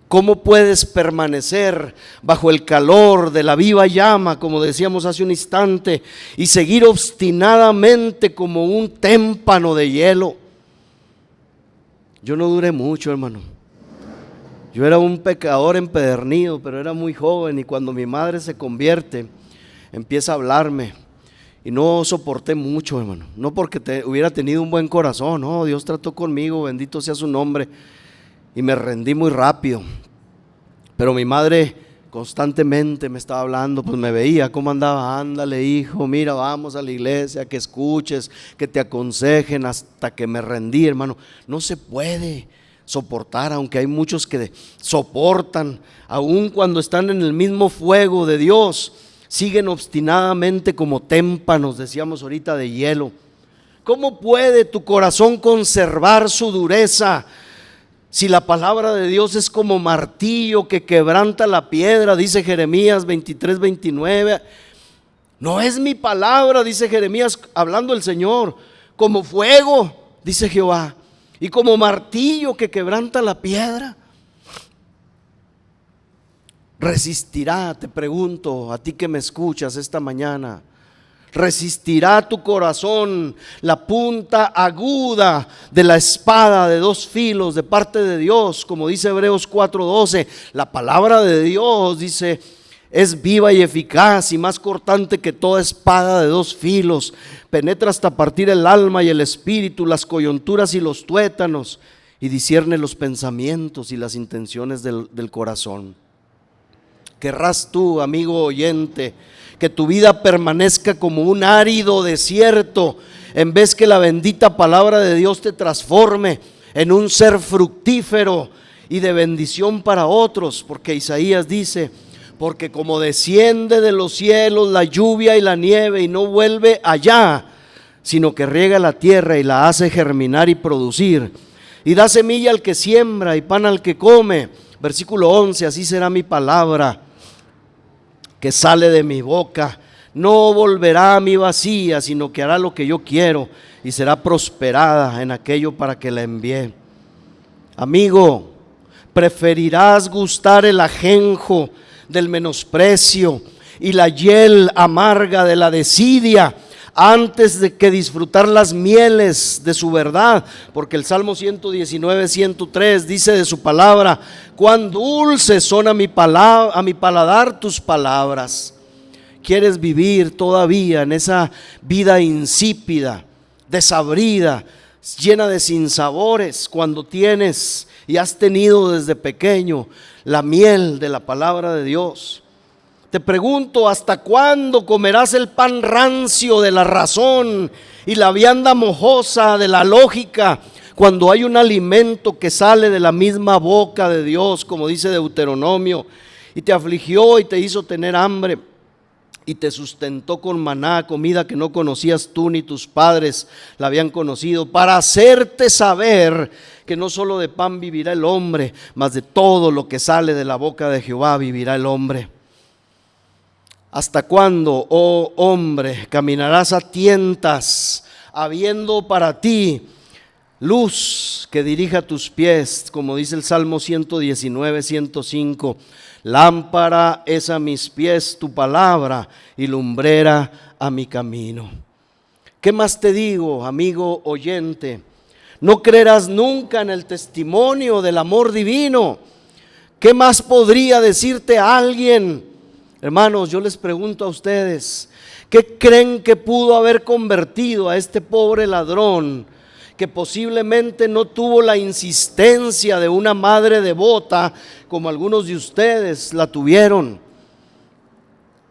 ¿Cómo puedes permanecer bajo el calor de la viva llama, como decíamos hace un instante, y seguir obstinadamente como un témpano de hielo? Yo no duré mucho, hermano. Yo era un pecador empedernido, pero era muy joven, y cuando mi madre se convierte, empieza a hablarme. Y no soporté mucho, hermano. No porque hubiera tenido un buen corazón, no, Dios trató conmigo, bendito sea su nombre. Y me rendí muy rápido. Pero mi madre constantemente me estaba hablando, pues me veía cómo andaba. Ándale, hijo, mira, vamos a la iglesia, que escuches, que te aconsejen, hasta que me rendí, hermano. No se puede soportar, aunque hay muchos que soportan, aun cuando están en el mismo fuego de Dios, siguen obstinadamente como témpanos, decíamos ahorita, de hielo. ¿Cómo puede tu corazón conservar su dureza si la palabra de Dios es como martillo que quebranta la piedra? Dice Jeremías 23:29. No es mi palabra, dice Jeremías, hablando el Señor, como fuego, dice Jehová, y como martillo que quebranta la piedra. ¿Resistirá, te pregunto, a ti que me escuchas esta mañana? ¿Resistirá tu corazón la punta aguda de la espada de dos filos de parte de Dios? Como dice Hebreos 4:12, la palabra de Dios, dice, es viva y eficaz y más cortante que toda espada de dos filos. Penetra hasta partir el alma y el espíritu, las coyunturas y los tuétanos, y discierne los pensamientos y las intenciones del corazón. ¿Querrás tú, amigo oyente, que tu vida permanezca como un árido desierto, en vez que la bendita palabra de Dios te transforme en un ser fructífero y de bendición para otros? Porque Isaías dice, porque como desciende de los cielos la lluvia y la nieve y no vuelve allá, sino que riega la tierra y la hace germinar y producir, y da semilla al que siembra y pan al que come. Versículo 11, así será mi palabra que sale de mi boca, no volverá a mí vacía, sino que hará lo que yo quiero y será prosperada en aquello para que la envié. Amigo, preferirás gustar el ajenjo del menosprecio y la hiel amarga de la desidia antes de que disfrutar las mieles de su verdad, porque el Salmo 119:103 dice de su palabra, cuán dulces son a mi paladar tus palabras. ¿Quieres vivir todavía en esa vida insípida, desabrida, llena de sinsabores, cuando tienes y has tenido desde pequeño la miel de la palabra de Dios? Te pregunto, ¿hasta cuándo comerás el pan rancio de la razón y la vianda mojosa de la lógica, cuando hay un alimento que sale de la misma boca de Dios, como dice Deuteronomio, y te afligió y te hizo tener hambre y te sustentó con maná, comida que no conocías tú ni tus padres la habían conocido, para hacerte saber que no solo de pan vivirá el hombre, mas de todo lo que sale de la boca de Jehová vivirá el hombre? ¿Hasta cuándo, oh hombre, caminarás a tientas, habiendo para ti luz que dirija tus pies? Como dice el Salmo 119:105, lámpara es a mis pies tu palabra y lumbrera a mi camino. ¿Qué más te digo, amigo oyente? No creerás nunca en el testimonio del amor divino. ¿Qué más podría decirte a alguien? Hermanos, yo les pregunto a ustedes, ¿qué creen que pudo haber convertido a este pobre ladrón, que posiblemente no tuvo la insistencia de una madre devota como algunos de ustedes la tuvieron?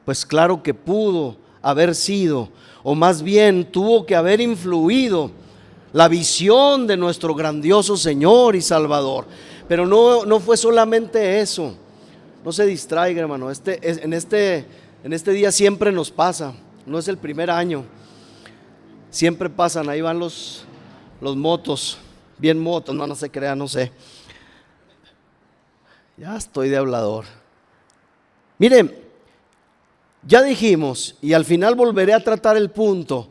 Pues claro que pudo haber sido, o más bien tuvo que haber influido, la visión de nuestro grandioso Señor y Salvador. Pero no fue solamente eso. No se distraiga, hermano. En este día siempre nos pasa. No es el primer año. Siempre pasan. Ahí van los motos. Bien motos. No se crea, no sé. Ya estoy de hablador. Mire, ya dijimos, y al final volveré a tratar el punto.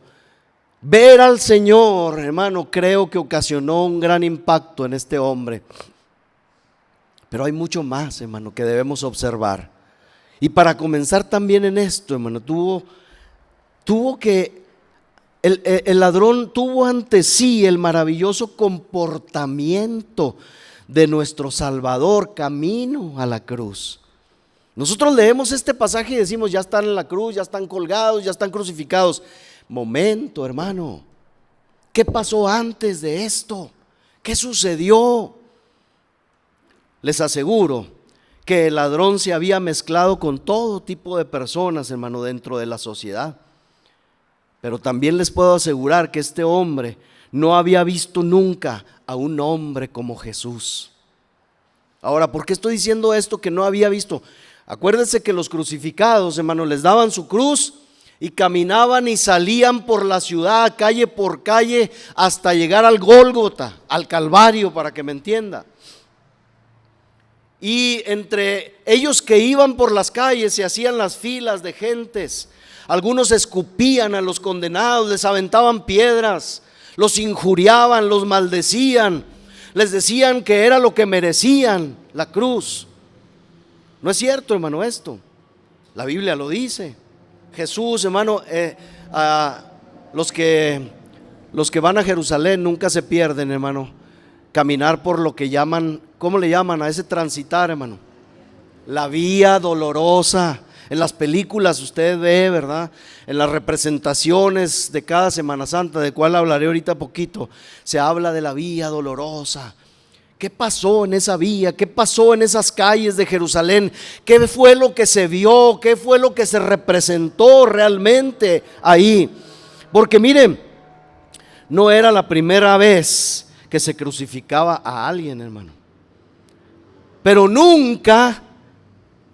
Ver al Señor, hermano, creo que ocasionó un gran impacto en este hombre. Pero hay mucho más, hermano, que debemos observar. Y para comenzar también en esto, hermano, el ladrón tuvo ante sí el maravilloso comportamiento de nuestro Salvador camino a la cruz. Nosotros leemos este pasaje y decimos, ya están en la cruz, ya están colgados, ya están crucificados. Momento, hermano, ¿qué pasó antes de esto? ¿Qué sucedió? Les aseguro que el ladrón se había mezclado con todo tipo de personas, hermano, dentro de la sociedad. Pero también les puedo asegurar que este hombre no había visto nunca a un hombre como Jesús. Ahora, ¿por qué estoy diciendo esto que no había visto? Acuérdense que los crucificados, hermano, les daban su cruz y caminaban y salían por la ciudad, calle por calle, hasta llegar al Gólgota, al Calvario, para que me entienda. Y entre ellos que iban por las calles se hacían las filas de gentes. Algunos escupían a los condenados, les aventaban piedras, los injuriaban, los maldecían, les decían que era lo que merecían, la cruz. No es cierto, hermano, esto. La Biblia lo dice. Jesús, hermano, los que van a Jerusalén nunca se pierden, hermano. Caminar por lo que llaman, ¿cómo le llaman a ese transitar, hermano? La vía dolorosa. En las películas usted ve, ¿verdad? En las representaciones de cada Semana Santa, de cual hablaré ahorita poquito, se habla de la vía dolorosa. ¿Qué pasó en esa vía? ¿Qué pasó en esas calles de Jerusalén? ¿Qué fue lo que se vio? ¿Qué fue lo que se representó realmente ahí? Porque miren, no era la primera vez que se crucificaba a alguien, hermano. Pero nunca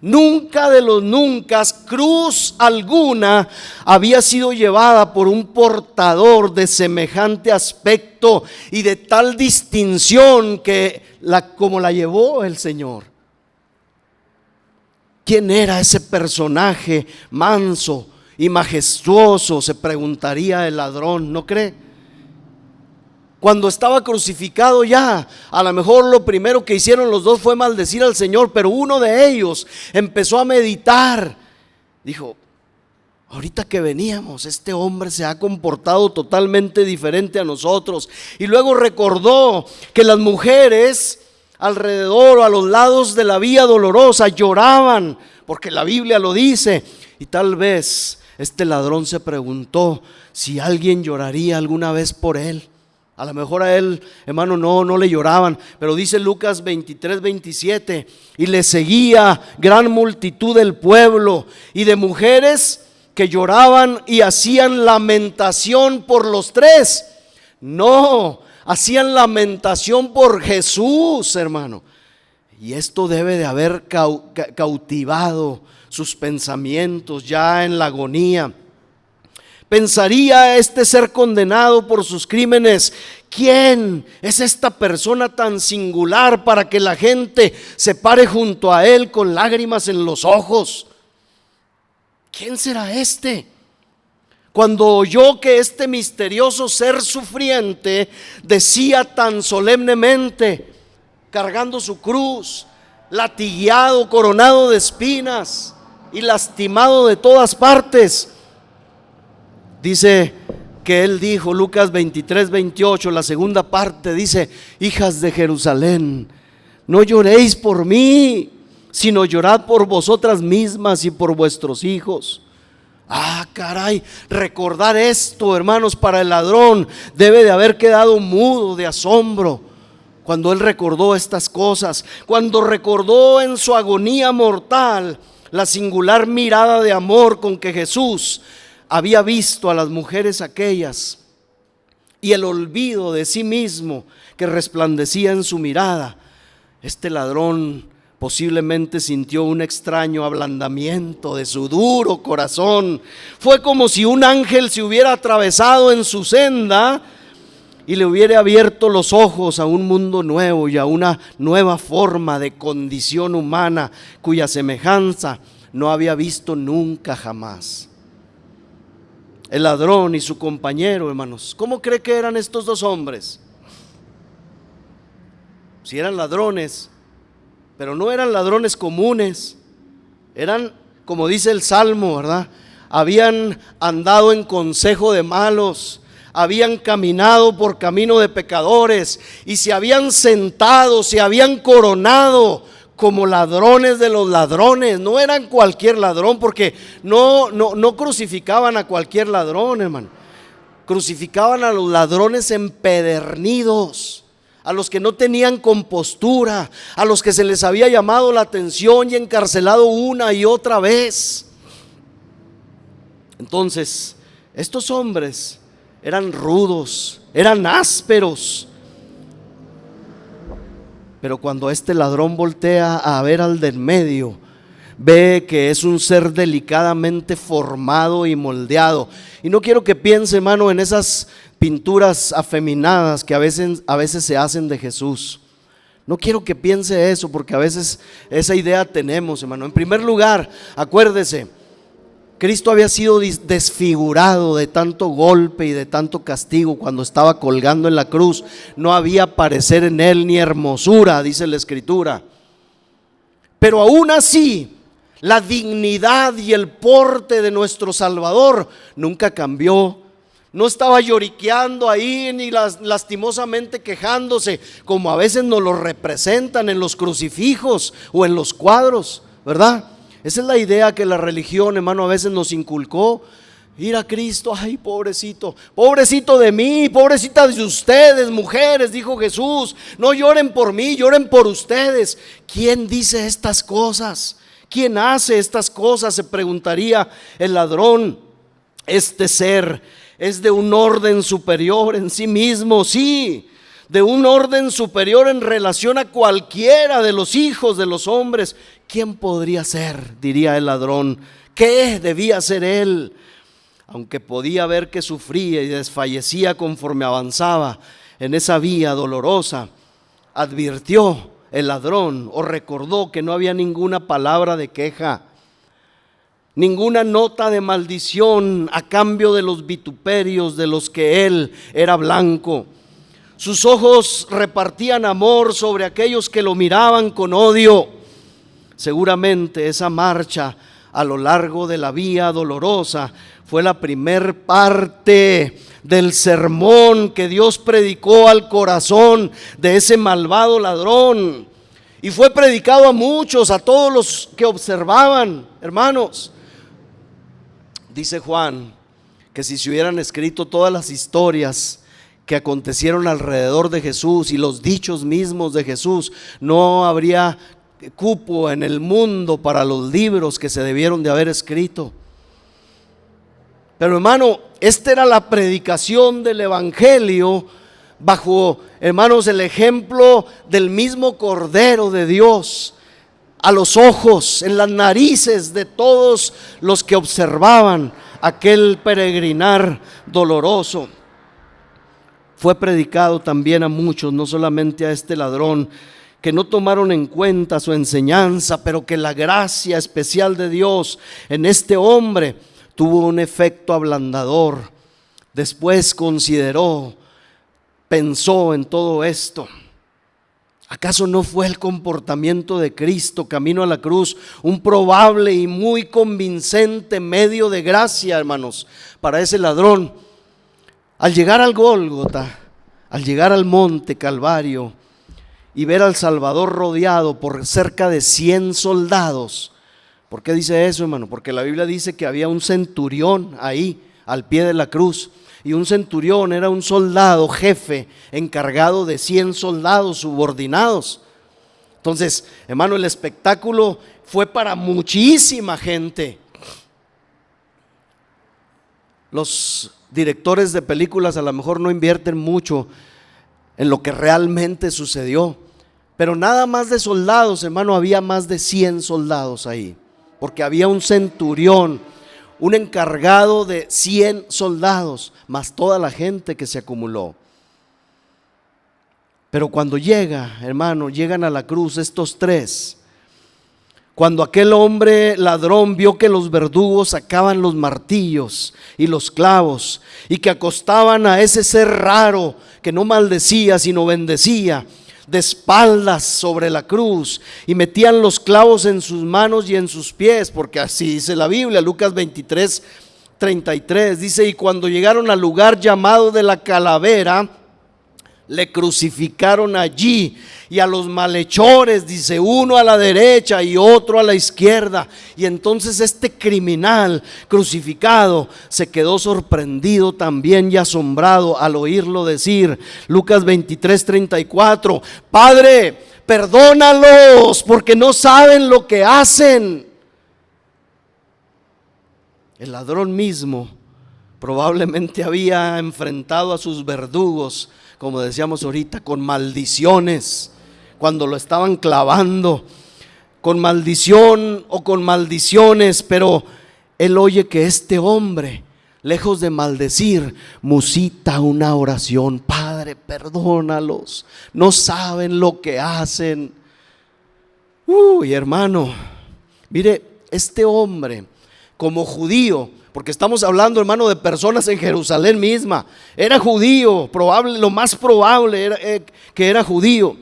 de los nunca, cruz alguna había sido llevada por un portador de semejante aspecto y de tal distinción como la llevó el Señor. ¿Quién era ese personaje manso y majestuoso? Se preguntaría el ladrón, ¿no cree? Cuando estaba crucificado ya, a lo mejor lo primero que hicieron los dos fue maldecir al Señor, pero uno de ellos empezó a meditar. Dijo, ahorita que veníamos, este hombre se ha comportado totalmente diferente a nosotros. Y luego recordó que las mujeres alrededor o a los lados de la vía dolorosa lloraban, porque la Biblia lo dice. Y tal vez este ladrón se preguntó si alguien lloraría alguna vez por él. A lo mejor a él, hermano, no le lloraban, pero dice Lucas 23:27, y le seguía gran multitud del pueblo y de mujeres que lloraban y hacían lamentación por los tres. No, hacían lamentación por Jesús, hermano. Y esto debe de haber cautivado sus pensamientos ya en la agonía. Pensaría este ser condenado por sus crímenes, ¿quién es esta persona tan singular para que la gente se pare junto a él con lágrimas en los ojos? ¿Quién será este? Cuando oyó que este misterioso ser sufriente decía tan solemnemente, cargando su cruz, latigueado, coronado de espinas y lastimado de todas partes, dice que él dijo, Lucas 23:28, la segunda parte dice, hijas de Jerusalén, no lloréis por mí, sino llorad por vosotras mismas y por vuestros hijos. Ah, caray, recordar esto, hermanos, para el ladrón debe de haber quedado mudo de asombro cuando él recordó estas cosas, cuando recordó en su agonía mortal la singular mirada de amor con que Jesús había visto a las mujeres aquellas y el olvido de sí mismo que resplandecía en su mirada. Este ladrón posiblemente sintió un extraño ablandamiento de su duro corazón. Fue como si un ángel se hubiera atravesado en su senda y le hubiera abierto los ojos a un mundo nuevo y a una nueva forma de condición humana cuya semejanza no había visto nunca jamás. El ladrón y su compañero, hermanos, ¿cómo cree que eran estos dos hombres? Si eran ladrones, pero no eran ladrones comunes, eran, como dice el Salmo, ¿verdad? Habían andado en consejo de malos, habían caminado por camino de pecadores y se habían sentado, se habían coronado como ladrones de los ladrones. No eran cualquier ladrón, porque no crucificaban a cualquier ladrón, hermano. Crucificaban a los ladrones empedernidos, a los que no tenían compostura, a los que se les había llamado la atención y encarcelado una y otra vez. Entonces, estos hombres eran rudos, eran ásperos. Pero cuando este ladrón voltea a ver al del medio, ve que es un ser delicadamente formado y moldeado. Y no quiero que piense, hermano, en esas pinturas afeminadas que a veces se hacen de Jesús. No quiero que piense eso, porque a veces esa idea tenemos, hermano. En primer lugar, acuérdese, Cristo había sido desfigurado de tanto golpe y de tanto castigo cuando estaba colgando en la cruz. No había parecer en él ni hermosura, dice la Escritura. Pero aún así, la dignidad y el porte de nuestro Salvador nunca cambió. No estaba lloriqueando ahí ni lastimosamente quejándose, como a veces nos lo representan en los crucifijos o en los cuadros, ¿verdad? Esa es la idea que la religión, hermano, a veces nos inculcó. Ir a Cristo, ay, pobrecito, pobrecito de mí, pobrecita de ustedes, mujeres, dijo Jesús. No lloren por mí, lloren por ustedes. ¿Quién dice estas cosas? ¿Quién hace estas cosas?, se preguntaría el ladrón. Este ser es de un orden superior en sí mismo, sí, de un orden superior en relación a cualquiera de los hijos de los hombres. ¿Quién podría ser?, diría el ladrón. ¿Qué debía ser él? Aunque podía ver que sufría y desfallecía conforme avanzaba en esa vía dolorosa, advirtió el ladrón o recordó que no había ninguna palabra de queja, ninguna nota de maldición a cambio de los vituperios de los que él era blanco. Sus ojos repartían amor sobre aquellos que lo miraban con odio. Seguramente esa marcha a lo largo de la vía dolorosa fue la primer parte del sermón que Dios predicó al corazón de ese malvado ladrón. Y fue predicado a muchos, a todos los que observaban, hermanos. Dice Juan que si se hubieran escrito todas las historias que acontecieron alrededor de Jesús y los dichos mismos de Jesús, no habría cupo en el mundo para los libros que se debieron de haber escrito. Pero hermano, esta era la predicación del evangelio bajo, hermanos, el ejemplo del mismo Cordero de Dios, a los ojos, en las narices de todos los que observaban aquel peregrinar doloroso. Fue predicado también a muchos, no solamente a este ladrón, que no tomaron en cuenta su enseñanza, pero que la gracia especial de Dios en este hombre tuvo un efecto ablandador. Después consideró, pensó en todo esto. ¿Acaso no fue el comportamiento de Cristo camino a la cruz un probable y muy convincente medio de gracia, hermanos, para ese ladrón? Al llegar al Gólgota, al llegar al monte Calvario y ver al Salvador rodeado por cerca de 100 soldados. ¿Por qué dice eso, hermano? Porque la Biblia dice que había un centurión ahí al pie de la cruz. Y un centurión era un soldado jefe encargado de 100 soldados subordinados. Entonces, hermano, el espectáculo fue para muchísima gente. Los directores de películas a lo mejor no invierten mucho en lo que realmente sucedió, pero nada más de soldados, hermano, había más de 100 soldados ahí, porque había un centurión, un encargado de 100 soldados, más toda la gente que se acumuló. Pero cuando llega, hermano, llegan a la cruz estos tres. Cuando aquel hombre ladrón vio que los verdugos sacaban los martillos y los clavos y que acostaban a ese ser raro que no maldecía sino bendecía, de espaldas sobre la cruz, y metían los clavos en sus manos y en sus pies, porque así dice la Biblia, Lucas 23, 33 dice: y cuando llegaron al lugar llamado de la calavera, le crucificaron allí, y a los malhechores, dice, uno a la derecha y otro a la izquierda. Y entonces este criminal crucificado se quedó sorprendido también y asombrado al oírlo decir, Lucas 23:34, Padre, perdónalos porque no saben lo que hacen. El ladrón mismo probablemente había enfrentado a sus verdugos, como decíamos ahorita, con maldiciones, cuando lo estaban clavando, con maldición o con maldiciones, pero él oye que este hombre, lejos de maldecir, musita una oración: Padre, perdónalos, no saben lo que hacen. Y hermano, mire, este hombre, como judío, porque estamos hablando, hermano, de personas en Jerusalén misma, era judío, lo más probable era que era judío.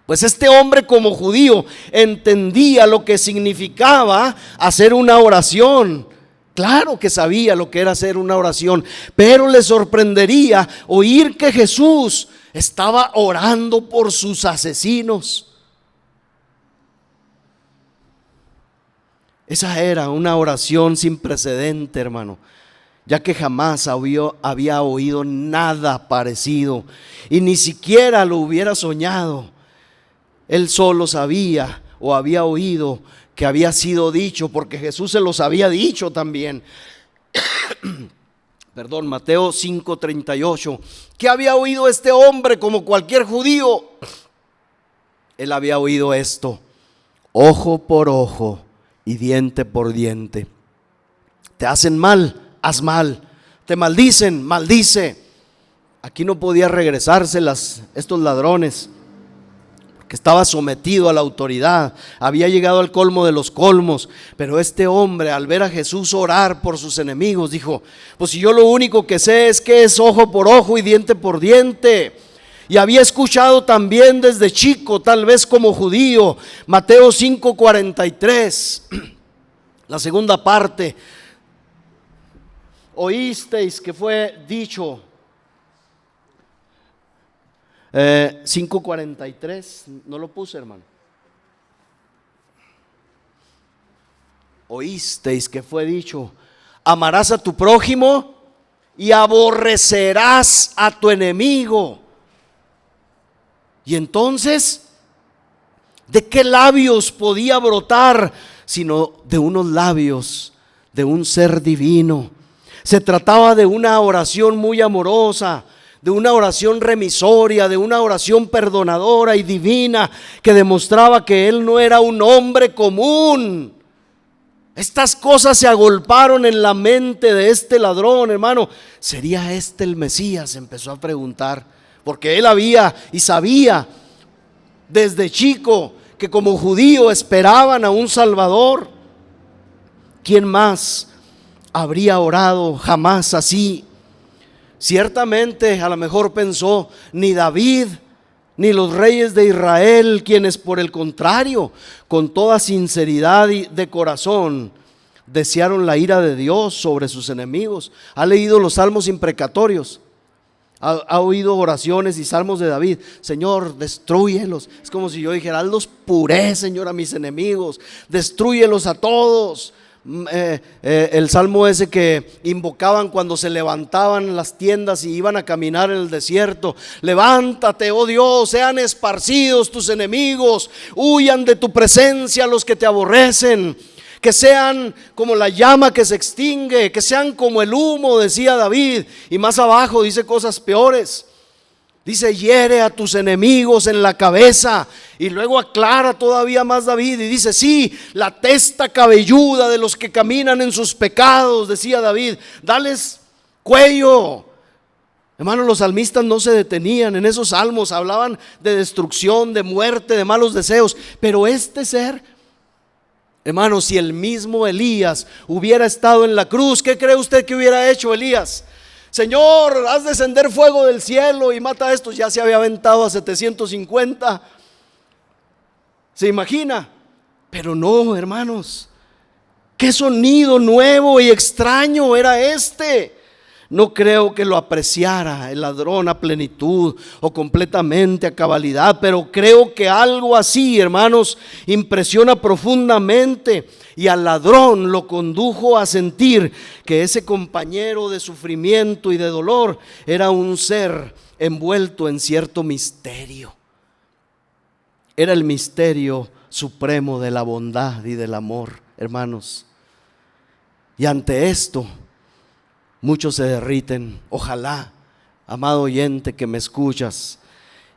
Pues este hombre, como judío, entendía lo que significaba hacer una oración. Claro que sabía lo que era hacer una oración, pero le sorprendería oír que Jesús estaba orando por sus asesinos. Esa era una oración sin precedente, hermano, ya que jamás había oído nada parecido y ni siquiera lo hubiera soñado. Él solo sabía o había oído que había sido dicho, porque Jesús se los había dicho también. Mateo 5:38. ¿Qué había oído este hombre como cualquier judío? Él había oído esto: ojo por ojo y diente por diente. Te hacen mal, haz mal. Te maldicen, maldice. Aquí no podía regresarse estos ladrones, porque estaba sometido a la autoridad, había llegado al colmo de los colmos. Pero este hombre, al ver a Jesús orar por sus enemigos, dijo: pues si yo lo único que sé es que es ojo por ojo y diente por diente. Y había escuchado también desde chico, tal vez como judío, Mateo 5:43, la segunda parte. Oísteis que fue dicho, 5:43, no lo puse, hermano. Oísteis que fue dicho: amarás a tu prójimo y aborrecerás a tu enemigo. Y entonces, ¿de qué labios podía brotar sino de unos labios de un ser divino? Se trataba de una oración muy amorosa, de una oración remisoria, de una oración perdonadora y divina, que demostraba que él no era un hombre común. Estas cosas se agolparon en la mente de este ladrón, hermano. ¿Sería este el Mesías?, empezó a preguntar. Porque él había y sabía desde chico que como judío esperaban a un Salvador. ¿Quién más habría orado jamás así? Ciertamente, a lo mejor pensó, ni David ni los reyes de Israel, quienes por el contrario, con toda sinceridad de corazón, desearon la ira de Dios sobre sus enemigos. ¿Ha leído los salmos imprecatorios? ¿Ha oído oraciones y salmos de David? Señor, destrúyelos. Es como si yo dijera: hazlos puré, Señor, a mis enemigos, destrúyelos a todos. El salmo ese que invocaban cuando se levantaban las tiendas y iban a caminar en el desierto: levántate, oh Dios, sean esparcidos tus enemigos, huyan de tu presencia los que te aborrecen. Que sean como la llama que se extingue, que sean como el humo, decía David. Y más abajo dice cosas peores. Dice: hiere a tus enemigos en la cabeza. Y luego aclara todavía más David y dice: sí, la testa cabelluda de los que caminan en sus pecados, decía David, dales cuello. Hermanos, los salmistas no se detenían en esos salmos, hablaban de destrucción, de muerte, de malos deseos. Pero este ser, hermanos, si el mismo Elías hubiera estado en la cruz, ¿qué cree usted que hubiera hecho Elías? Señor, haz descender fuego del cielo y mata a estos. Ya se había aventado a 750. ¿Se imagina? Pero no, hermanos. ¿Qué sonido nuevo y extraño era este? No creo que lo apreciara el ladrón a plenitud o completamente a cabalidad, pero creo que algo así, hermanos, impresiona profundamente y al ladrón lo condujo a sentir que ese compañero de sufrimiento y de dolor era un ser envuelto en cierto misterio. Era el misterio supremo de la bondad y del amor, hermanos. Y ante esto, muchos se derriten. Ojalá, amado oyente que me escuchas,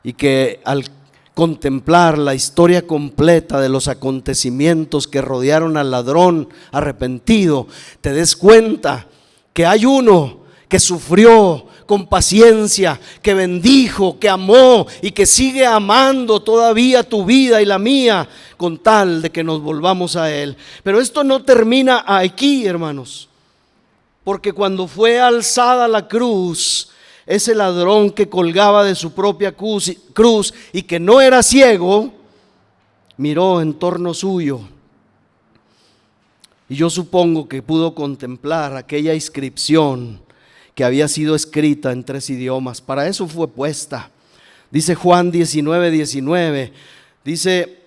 y que al contemplar la historia completa de los acontecimientos que rodearon al ladrón arrepentido, te des cuenta que hay uno que sufrió con paciencia, que bendijo, que amó y que sigue amando todavía tu vida y la mía, con tal de que nos volvamos a Él. Pero esto no termina aquí, hermanos, porque cuando fue alzada la cruz, ese ladrón que colgaba de su propia cruz y que no era ciego, miró en torno suyo. Y yo supongo que pudo contemplar aquella inscripción que había sido escrita en 3 idiomas. Para eso fue puesta. Dice Juan 19:19. Dice: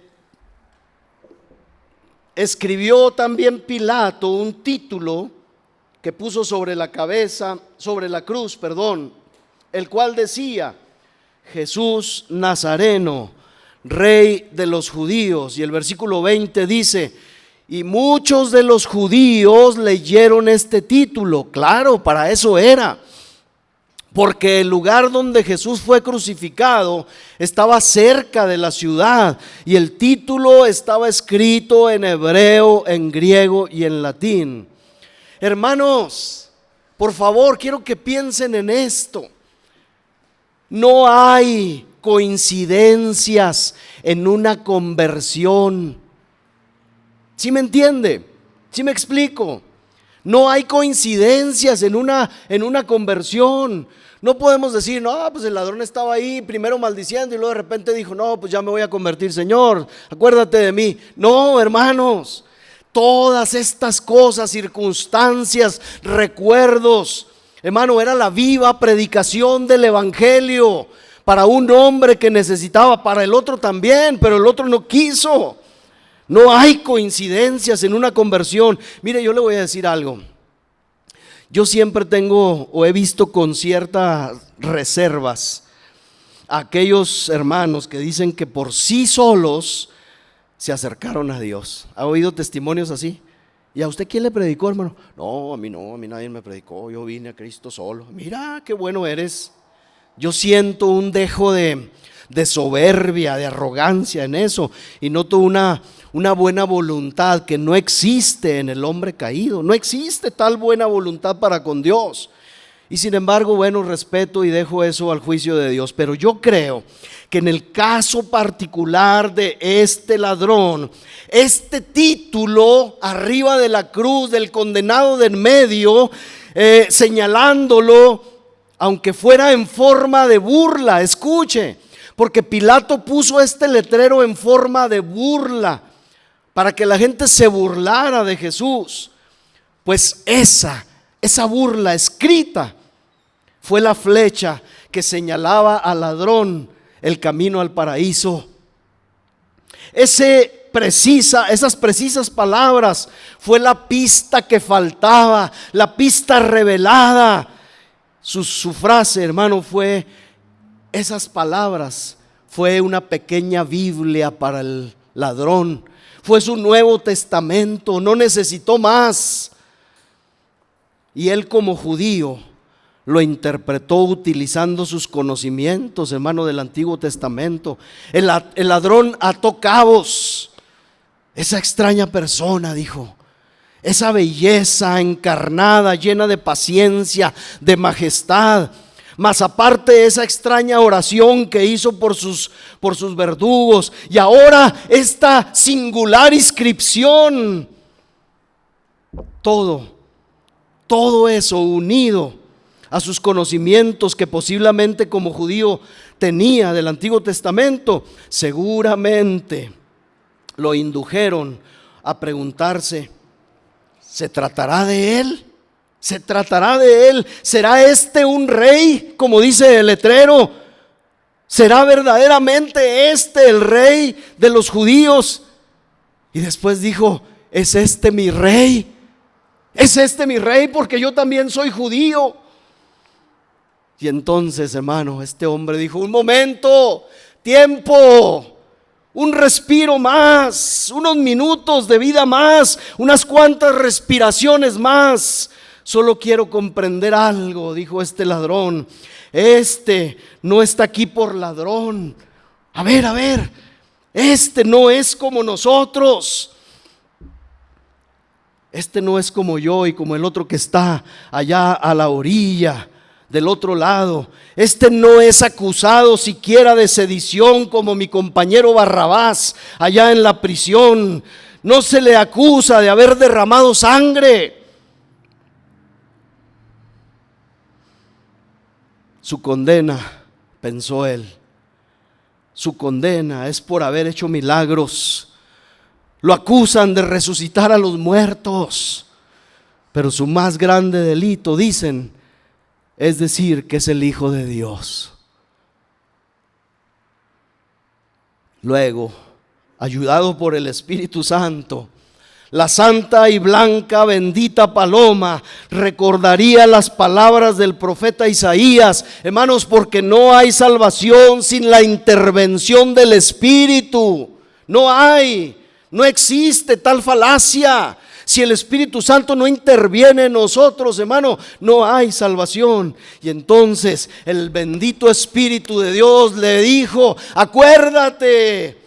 escribió también Pilato un título que puso sobre la cruz, el cual decía: Jesús Nazareno, Rey de los judíos. Y el versículo 20 dice: y muchos de los judíos leyeron este título. Claro, para eso era, porque el lugar donde Jesús fue crucificado estaba cerca de la ciudad y el título estaba escrito en hebreo, en griego y en latín. Hermanos, por favor, quiero que piensen en esto. No hay coincidencias en una conversión. ¿Sí me entiende? ¿Sí me explico? No hay coincidencias en una conversión. No podemos decir: no, pues el ladrón estaba ahí primero maldiciendo y luego de repente dijo: no, pues ya me voy a convertir, Señor, acuérdate de mí. No, hermanos, todas estas cosas, circunstancias, recuerdos, hermano, era la viva predicación del evangelio para un hombre que necesitaba, para el otro también, pero el otro no quiso. No hay coincidencias en una conversión. Mire, yo le voy a decir algo. Yo siempre tengo o he visto con ciertas reservas a aquellos hermanos que dicen que por sí solos se acercaron a Dios. ¿Ha oído testimonios así? ¿Y a usted quién le predicó, hermano? No, a mí nadie me predicó, yo vine a Cristo solo. Mira, qué bueno eres. Yo siento un dejo de soberbia, de arrogancia en eso, y noto una buena voluntad que no existe en el hombre caído. No existe tal buena voluntad para con Dios. Y sin embargo, bueno, respeto y dejo eso al juicio de Dios. Pero yo creo que en el caso particular de este ladrón, este título arriba de la cruz del condenado de en medio, señalándolo, aunque fuera en forma de burla, escuche, porque Pilato puso este letrero en forma de burla para que la gente se burlara de Jesús. Pues esa burla escrita fue la flecha que señalaba al ladrón el camino al paraíso. Esas precisas palabras fue la pista que faltaba, la pista revelada. Su frase, hermano, fue: esas palabras fue una pequeña Biblia para el ladrón. Fue su Nuevo Testamento, no necesitó más. Y él, como judío, lo interpretó utilizando sus conocimientos, hermano, del Antiguo Testamento. El ladrón ató cabos. Esa extraña persona, dijo, esa belleza encarnada, llena de paciencia, de majestad, más aparte esa extraña oración que hizo por sus verdugos, y ahora esta singular inscripción, todo eso unido a sus conocimientos que posiblemente como judío tenía del Antiguo Testamento, seguramente lo indujeron a preguntarse: ¿Se tratará de él? ¿Se tratará de él? ¿Será este un rey, como dice el letrero? ¿Será verdaderamente este el rey de los judíos? Y después dijo, ¿es este mi rey? ¿Es este mi rey? Porque yo también soy judío. Y entonces, hermano, este hombre dijo, un momento, tiempo, un respiro más, unos minutos de vida más, unas cuantas respiraciones más. Solo quiero comprender algo, dijo este ladrón. Este no está aquí por ladrón. A ver, este no es como nosotros. Este no es como yo y como el otro que está allá a la orilla, del otro lado. Este no es acusado siquiera de sedición como mi compañero Barrabás allá en la prisión. No se le acusa de haber derramado sangre. Su condena, pensó él, su condena es por haber hecho milagros. Lo acusan de resucitar a los muertos, pero su más grande delito, dicen, es decir que es el Hijo de Dios. Luego, ayudado por el Espíritu Santo, la santa y blanca bendita paloma recordaría las palabras del profeta Isaías, hermanos, porque no hay salvación sin la intervención del Espíritu. No existe tal falacia. Si el Espíritu Santo no interviene en nosotros, hermano, no hay salvación. Y entonces el bendito Espíritu de Dios le dijo, acuérdate,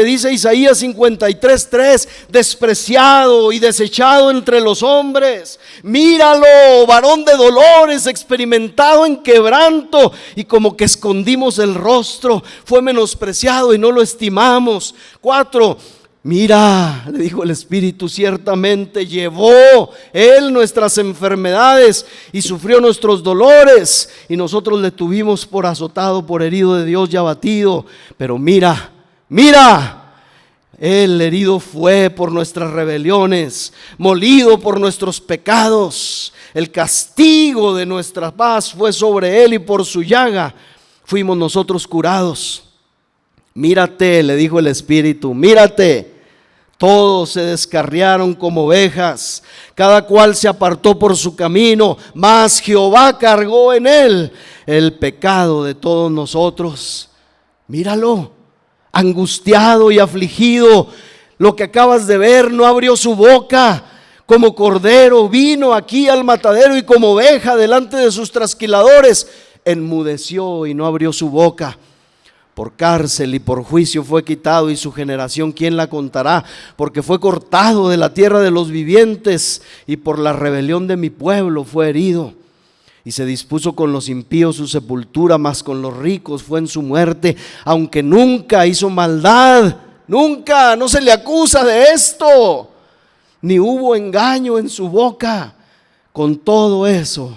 dice Isaías 53:3, despreciado y desechado entre los hombres. Míralo, varón de dolores, experimentado en quebranto, y como que escondimos el rostro, fue menospreciado y no lo estimamos. 4, mira, le dijo el Espíritu, ciertamente llevó Él nuestras enfermedades y sufrió nuestros dolores, y nosotros le tuvimos por azotado, por herido de Dios y abatido. Pero mira, Él herido fue por nuestras rebeliones, molido por nuestros pecados. El castigo de nuestra paz fue sobre Él y por su llaga fuimos nosotros curados. Mírate, le dijo el Espíritu, mírate. Todos se descarriaron como ovejas, cada cual se apartó por su camino, mas Jehová cargó en él el pecado de todos nosotros. Míralo, angustiado y afligido, lo que acabas de ver, no abrió su boca. Como cordero vino aquí al matadero, y como oveja delante de sus trasquiladores enmudeció y no abrió su boca. Por cárcel y por juicio fue quitado, y su generación ¿quién la contará? Porque fue cortado de la tierra de los vivientes, y por la rebelión de mi pueblo fue herido. Y se dispuso con los impíos su sepultura, mas con los ricos fue en su muerte, aunque nunca hizo maldad, nunca, no se le acusa de esto, ni hubo engaño en su boca. Con todo eso,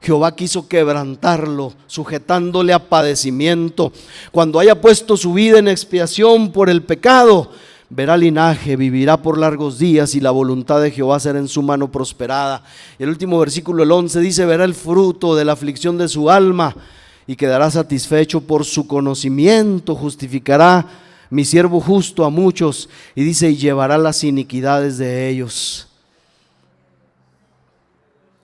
Jehová quiso quebrantarlo, sujetándole a padecimiento. Cuando haya puesto su vida en expiación por el pecado, verá linaje, vivirá por largos días, y la voluntad de Jehová será en su mano prosperada. Y el último versículo, el 11, dice, verá el fruto de la aflicción de su alma y quedará satisfecho por su conocimiento. Justificará mi siervo justo a muchos, y dice, y llevará las iniquidades de ellos.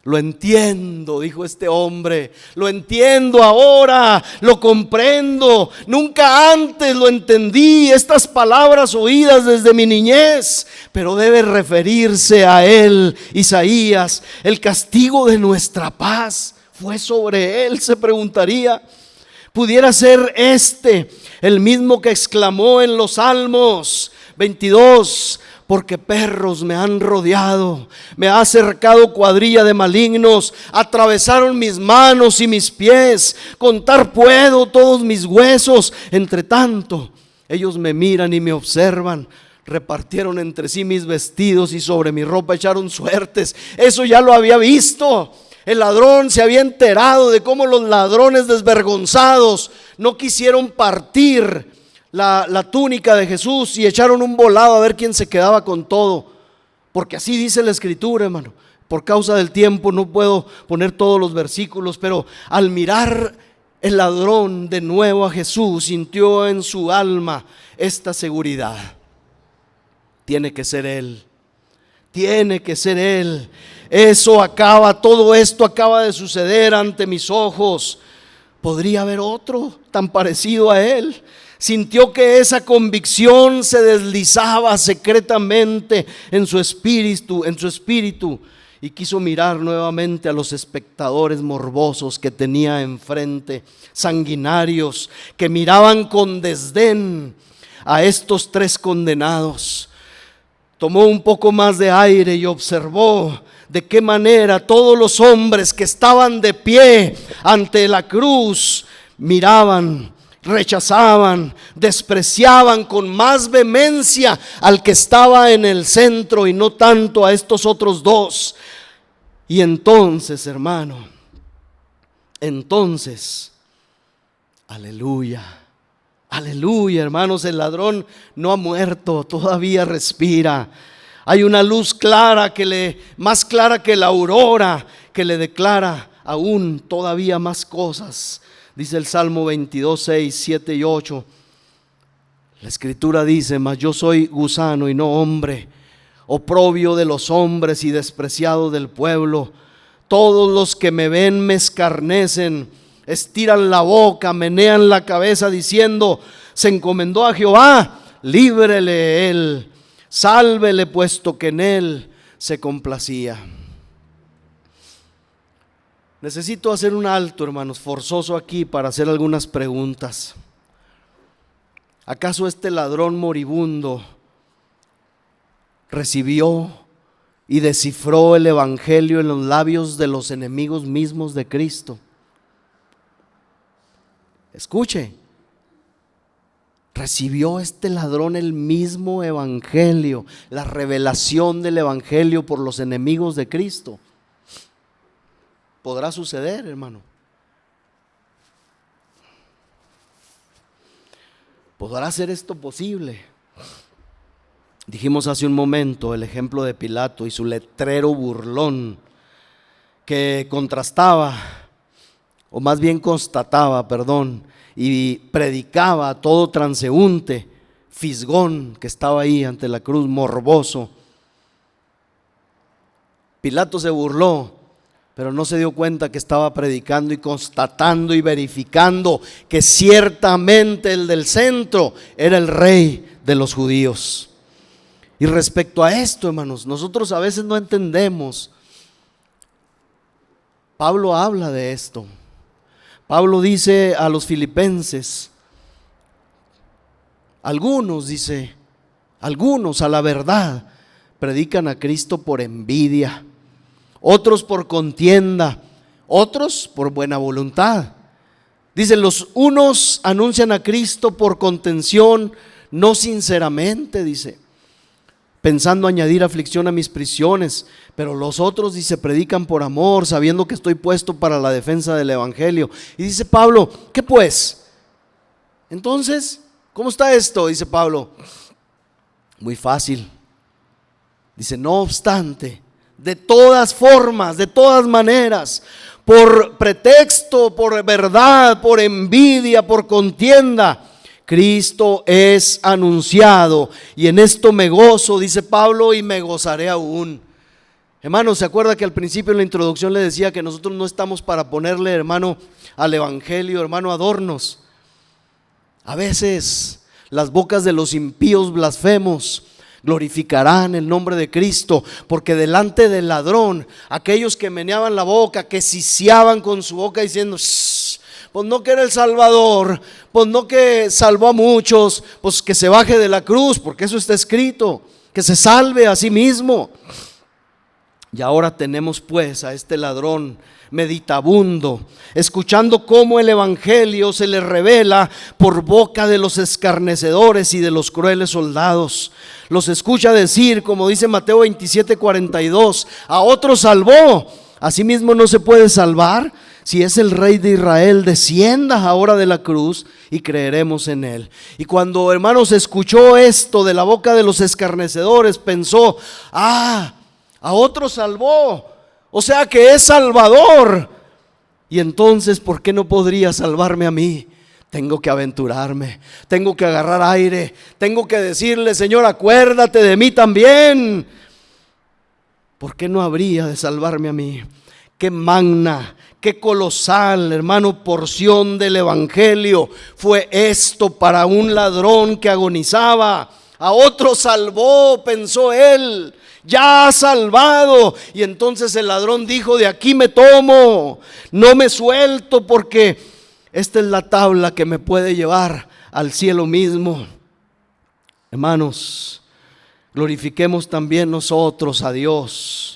Lo entiendo, dijo este hombre, lo entiendo ahora, lo comprendo. Nunca antes lo entendí, estas palabras oídas desde mi niñez, pero debe referirse a él, Isaías. El castigo de nuestra paz fue sobre él, se preguntaría. Pudiera ser este el mismo que exclamó en los Salmos 22, porque perros me han rodeado, me ha cercado cuadrilla de malignos, atravesaron mis manos y mis pies, contar puedo todos mis huesos. Entre tanto, ellos me miran y me observan, repartieron entre sí mis vestidos y sobre mi ropa echaron suertes. Eso ya lo había visto. El ladrón se había enterado de cómo los ladrones desvergonzados no quisieron partir la túnica de Jesús y echaron un volado a ver quién se quedaba con todo. porque así dice la Escritura, hermano. Por causa del tiempo no puedo poner todos los versículos, pero al mirar el ladrón de nuevo a Jesús, sintió en su alma esta seguridad: tiene que ser Él, tiene que ser Él. Todo esto acaba de suceder ante mis ojos. ¿Podría haber otro tan parecido a Él? Sintió que esa convicción se deslizaba secretamente en su espíritu, y quiso mirar nuevamente a los espectadores morbosos que tenía enfrente, sanguinarios, que miraban con desdén a estos tres condenados. Tomó un poco más de aire y observó de qué manera todos los hombres que estaban de pie ante la cruz miraban, rechazaban, despreciaban con más vehemencia al que estaba en el centro y no tanto a estos otros dos. Y entonces, hermano, aleluya, aleluya, hermanos, el ladrón no ha muerto, todavía respira. Hay una luz clara más clara que la aurora, que le declara aún todavía más cosas. Dice el Salmo 22, 6, 7 y 8. La Escritura dice: mas yo soy gusano y no hombre, oprobio de los hombres y despreciado del pueblo. Todos los que me ven me escarnecen, estiran la boca, menean la cabeza diciendo: se encomendó a Jehová, líbrele él, sálvele puesto que en él se complacía. Necesito hacer un alto, hermanos, forzoso aquí para hacer algunas preguntas. ¿Acaso este ladrón moribundo recibió y descifró el evangelio en los labios de los enemigos mismos de Cristo? Escuche, ¿recibió este ladrón el mismo evangelio, la revelación del evangelio por los enemigos de Cristo? ¿Podrá suceder, hermano? ¿Podrá ser esto posible? Dijimos hace un momento el ejemplo de Pilato y su letrero burlón que contrastaba, o más bien constataba, y predicaba a todo transeúnte, fisgón, que estaba ahí ante la cruz, morboso. Pilato se burló, pero no se dio cuenta que estaba predicando y constatando y verificando que ciertamente el del centro era el rey de los judíos. Y respecto a esto, hermanos, nosotros a veces no entendemos. Pablo habla de esto. Pablo dice a los filipenses, algunos a la verdad predican a Cristo por envidia, otros por contienda, otros por buena voluntad. Dice, los unos anuncian a Cristo por contención, no sinceramente, dice, pensando añadir aflicción a mis prisiones, pero los otros, dice, predican por amor, sabiendo que estoy puesto para la defensa del evangelio. Y dice Pablo, ¿qué pues? Entonces, ¿cómo está esto? Dice Pablo, muy fácil. Dice, no obstante, de todas formas, de todas maneras, por pretexto, por verdad, por envidia, por contienda, Cristo es anunciado, y en esto me gozo, dice Pablo, y me gozaré aún. Hermano, ¿se acuerda que al principio en la introducción le decía que nosotros no estamos para ponerle, hermano, al evangelio, hermano, adornos? A veces las bocas de los impíos blasfemos glorificarán el nombre de Cristo, porque delante del ladrón, aquellos que meneaban la boca, que ciciaban con su boca diciendo, pues no que era el Salvador, pues no que salvó a muchos, pues que se baje de la cruz, porque eso está escrito, que se salve a sí mismo. Y ahora tenemos pues a este ladrón meditabundo, escuchando cómo el evangelio se le revela por boca de los escarnecedores y de los crueles soldados. Los escucha decir, como dice Mateo 27:42, a otros salvó, ¿a sí mismo no se puede salvar? Si es el Rey de Israel, descienda ahora de la cruz y creeremos en Él. Y cuando, hermanos, escuchó esto de la boca de los escarnecedores, pensó: a otro salvó, o sea que es Salvador. Y entonces, ¿por qué no podría salvarme a mí? Tengo que aventurarme, tengo que agarrar aire, tengo que decirle: Señor, acuérdate de mí también. ¿Por qué no habría de salvarme a mí? Qué magna, qué colosal, hermano, porción del evangelio fue esto para un ladrón que agonizaba. A otro salvó, pensó él, ya ha salvado. Y entonces el ladrón dijo: de aquí me tomo, no me suelto, porque esta es la tabla que me puede llevar al cielo mismo. Hermanos, glorifiquemos también nosotros a Dios,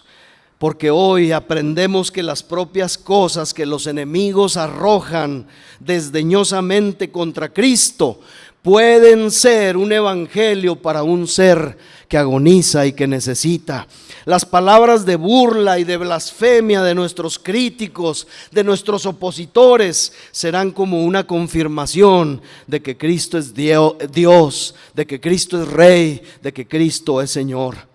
porque hoy aprendemos que las propias cosas que los enemigos arrojan desdeñosamente contra Cristo pueden ser un evangelio para un ser que agoniza y que necesita. Las palabras de burla y de blasfemia de nuestros críticos, de nuestros opositores, serán como una confirmación de que Cristo es Dios, de que Cristo es Rey, de que Cristo es Señor.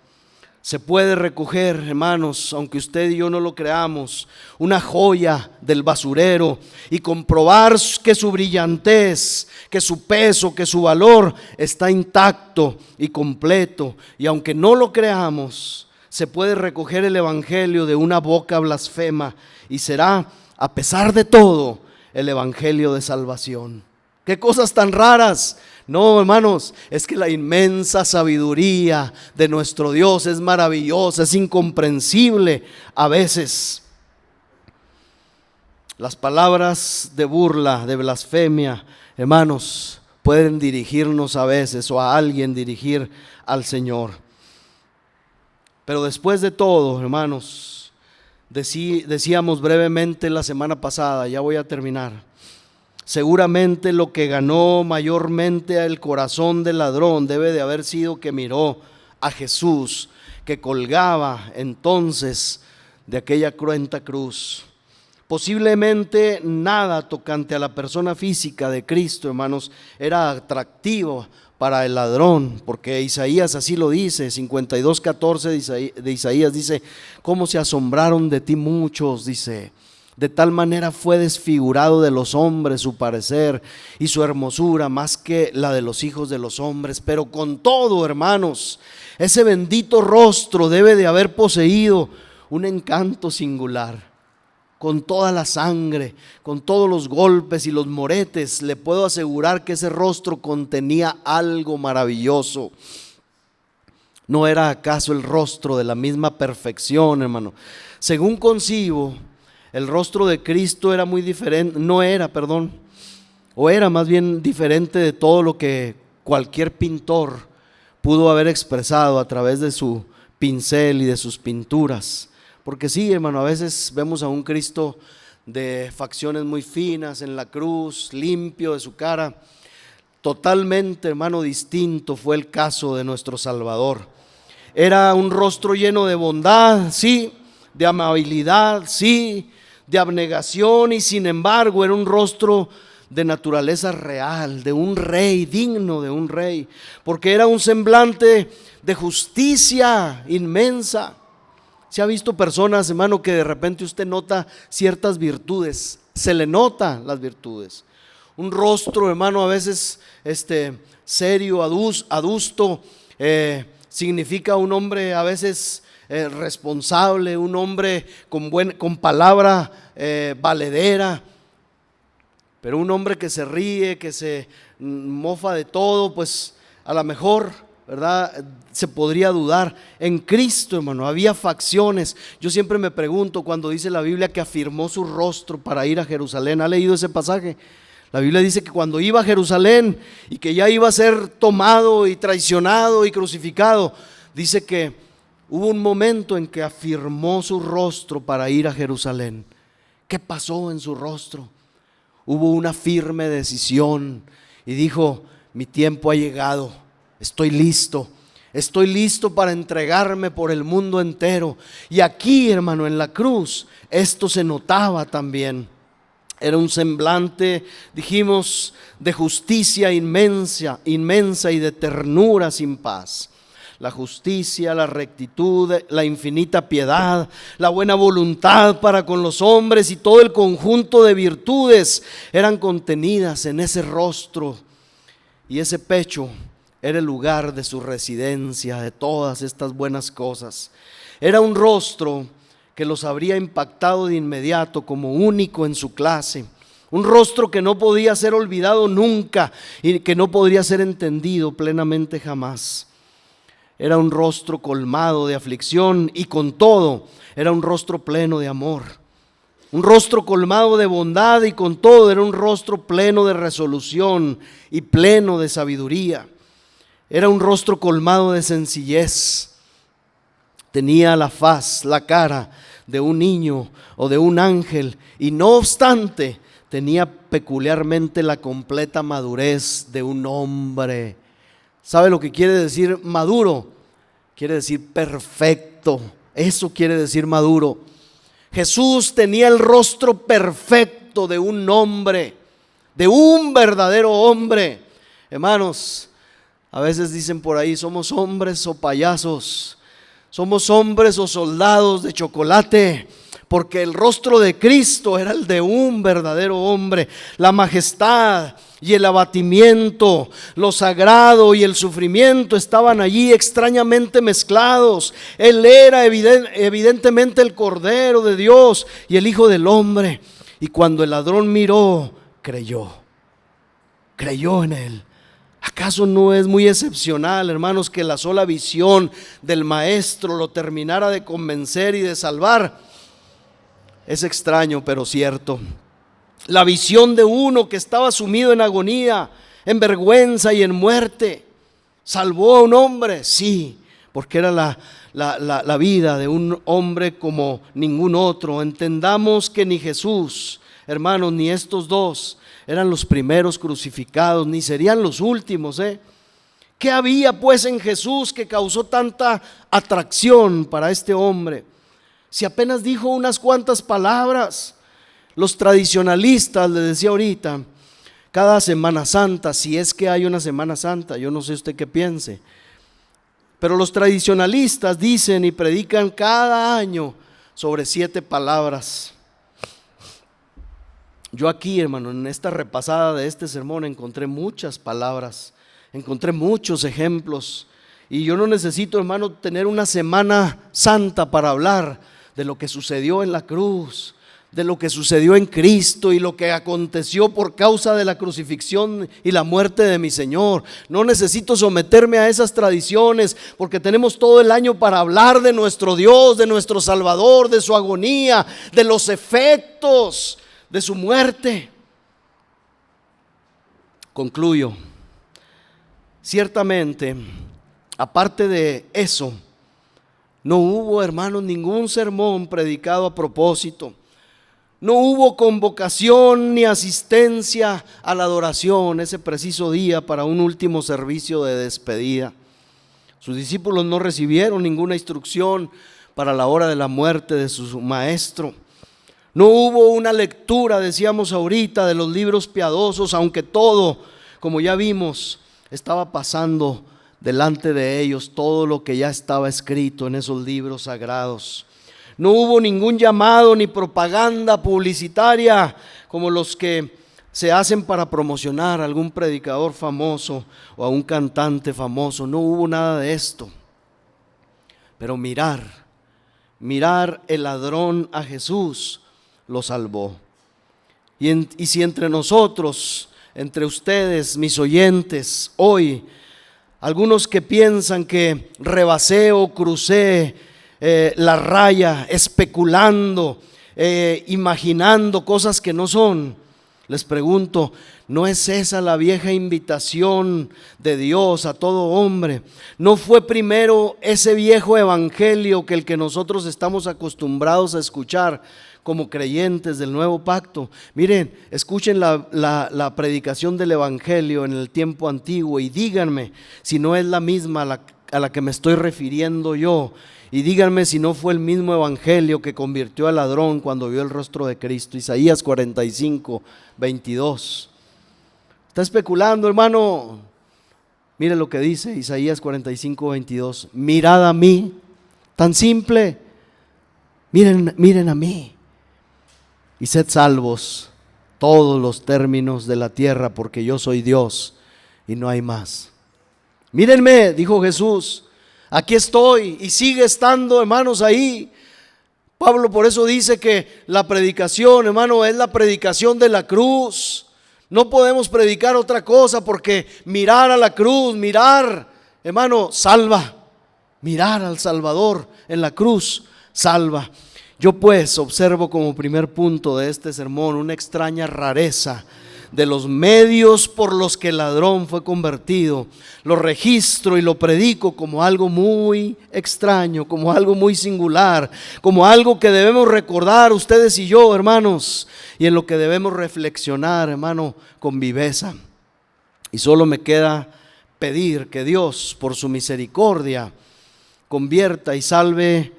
Se puede recoger, hermanos, aunque usted y yo no lo creamos, una joya del basurero y comprobar que su brillantez, que su peso, que su valor está intacto y completo. Y aunque no lo creamos, se puede recoger el evangelio de una boca blasfema y será, a pesar de todo, el evangelio de salvación. ¡Qué cosas tan raras! No, hermanos, es que la inmensa sabiduría de nuestro Dios es maravillosa, es incomprensible a veces. Las palabras de burla, de blasfemia, hermanos, pueden dirigirnos a veces, o a alguien dirigir al Señor. Pero después de todo, hermanos, decíamos brevemente la semana pasada, ya voy a terminar. Seguramente lo que ganó mayormente el corazón del ladrón debe de haber sido que miró a Jesús, que colgaba entonces de aquella cruenta cruz. Posiblemente nada tocante a la persona física de Cristo, hermanos, era atractivo para el ladrón, porque Isaías así lo dice, 52:14 de Isaías dice: cómo se asombraron de ti muchos, dice. De tal manera fue desfigurado de los hombres su parecer y su hermosura más que la de los hijos de los hombres. Pero con todo, hermanos, ese bendito rostro debe de haber poseído un encanto singular. Con toda la sangre, con todos los golpes y los moretes, le puedo asegurar que ese rostro contenía algo maravilloso. ¿No era acaso el rostro de la misma perfección, hermano? Según concibo, el rostro de Cristo era muy diferente, era más bien diferente de todo lo que cualquier pintor pudo haber expresado a través de su pincel y de sus pinturas. Porque sí, hermano, a veces vemos a un Cristo de facciones muy finas en la cruz, limpio de su cara. Totalmente, hermano, distinto fue el caso de nuestro Salvador. Era un rostro lleno de bondad, sí, de amabilidad, sí, de abnegación, y sin embargo era un rostro de naturaleza real, de un rey, digno de un rey, porque era un semblante de justicia inmensa. Se ha visto personas, hermano, que de repente usted nota ciertas virtudes, se le notan las virtudes. Un rostro, hermano, a veces serio, adusto, significa un hombre a veces responsable, un hombre con palabra valedera. Pero un hombre que se ríe, que se mofa de todo, pues a lo mejor, ¿verdad?, se podría dudar. En Cristo, hermano, había facciones. Yo siempre me pregunto cuando dice la Biblia que afirmó su rostro para ir a Jerusalén. ¿Ha leído ese pasaje? La Biblia dice que cuando iba a Jerusalén y que ya iba a ser tomado y traicionado y crucificado, dice que hubo un momento en que afirmó su rostro para ir a Jerusalén. ¿Qué pasó en su rostro? Hubo una firme decisión y dijo: mi tiempo ha llegado, estoy listo para entregarme por el mundo entero. Y aquí, hermano, en la cruz, esto se notaba también. Era un semblante, dijimos, de justicia inmensa, inmensa y de ternura sin paz. La justicia, la rectitud, la infinita piedad, la buena voluntad para con los hombres y todo el conjunto de virtudes eran contenidas en ese rostro, y ese pecho era el lugar de su residencia, de todas estas buenas cosas. Era un rostro que los habría impactado de inmediato como único en su clase. Un rostro que no podía ser olvidado nunca y que no podría ser entendido plenamente jamás. Era un rostro colmado de aflicción y con todo era un rostro pleno de amor. Un rostro colmado de bondad y con todo era un rostro pleno de resolución y pleno de sabiduría. Era un rostro colmado de sencillez. Tenía la faz, la cara de un niño o de un ángel, y no obstante tenía peculiarmente la completa madurez de un hombre. ¿Sabe lo que quiere decir maduro? Quiere decir perfecto. Eso quiere decir maduro. Jesús tenía el rostro perfecto de un hombre, de un verdadero hombre. Hermanos, a veces dicen por ahí, somos hombres o payasos, somos hombres o soldados de chocolate, porque el rostro de Cristo era el de un verdadero hombre. La majestad y el abatimiento, lo sagrado y el sufrimiento estaban allí extrañamente mezclados. Él era evidentemente el Cordero de Dios y el Hijo del Hombre. Y cuando el ladrón miró, creyó en él. ¿Acaso no es muy excepcional, hermanos, que la sola visión del Maestro lo terminara de convencer y de salvar? Es extraño, pero cierto. La visión de uno que estaba sumido en agonía, en vergüenza y en muerte, ¿salvó a un hombre? Sí, porque era la vida de un hombre como ningún otro. Entendamos que ni Jesús, hermanos, ni estos dos eran los primeros crucificados, ni serían los últimos. ¿Qué había pues en Jesús que causó tanta atracción para este hombre? Si apenas dijo unas cuantas palabras. Los tradicionalistas, le decía ahorita, cada Semana Santa, si es que hay una Semana Santa, yo no sé usted qué piense, pero los tradicionalistas dicen y predican cada año sobre 7 palabras. Yo aquí, hermano, en esta repasada de este sermón encontré muchas palabras, encontré muchos ejemplos, y yo no necesito, hermano, tener una Semana Santa para hablar de lo que sucedió en la cruz, de lo que sucedió en Cristo y lo que aconteció por causa de la crucifixión y la muerte de mi Señor. No necesito someterme a esas tradiciones, porque tenemos todo el año para hablar de nuestro Dios, de nuestro Salvador, de su agonía, de los efectos de su muerte. Concluyo. Ciertamente, aparte de eso, no hubo, hermanos, ningún sermón predicado a propósito. No hubo convocación ni asistencia a la adoración ese preciso día para un último servicio de despedida. Sus discípulos no recibieron ninguna instrucción para la hora de la muerte de su maestro. No hubo una lectura, decíamos ahorita, de los libros piadosos, aunque todo, como ya vimos, estaba pasando delante de ellos, todo lo que ya estaba escrito en esos libros sagrados. No hubo ningún llamado ni propaganda publicitaria como los que se hacen para promocionar a algún predicador famoso o a un cantante famoso. No hubo nada de esto. Pero mirar el ladrón a Jesús lo salvó. Y si entre nosotros, entre ustedes, mis oyentes, hoy, algunos que piensan que rebasé o crucé la raya, especulando, imaginando cosas que no son, les pregunto, ¿no es esa la vieja invitación de Dios a todo hombre? ¿No fue primero ese viejo evangelio que el que nosotros estamos acostumbrados a escuchar como creyentes del nuevo pacto? Miren, escuchen la predicación del evangelio en el tiempo antiguo y díganme si no es la misma a la que me estoy refiriendo yo. Y díganme si no fue el mismo evangelio que convirtió al ladrón cuando vio el rostro de Cristo. Isaías 45, 22. Está especulando, hermano. Mire lo que dice Isaías 45, 22. Mirad a mí, tan simple. Miren a mí y sed salvos todos los términos de la tierra, porque yo soy Dios y no hay más. Mírenme, dijo Jesús, aquí estoy, y sigue estando, hermanos, ahí. Pablo por eso dice que la predicación, hermano, es la predicación de la cruz. No podemos predicar otra cosa, porque mirar a la cruz, mirar, hermano, salva. Mirar al Salvador en la cruz salva. Yo pues observo como primer punto de este sermón una extraña rareza de los medios por los que el ladrón fue convertido. Lo registro y lo predico como algo muy extraño, como algo muy singular, como algo que debemos recordar ustedes y yo, hermanos, y en lo que debemos reflexionar, hermano, con viveza. Y solo me queda pedir que Dios, por su misericordia, convierta y salve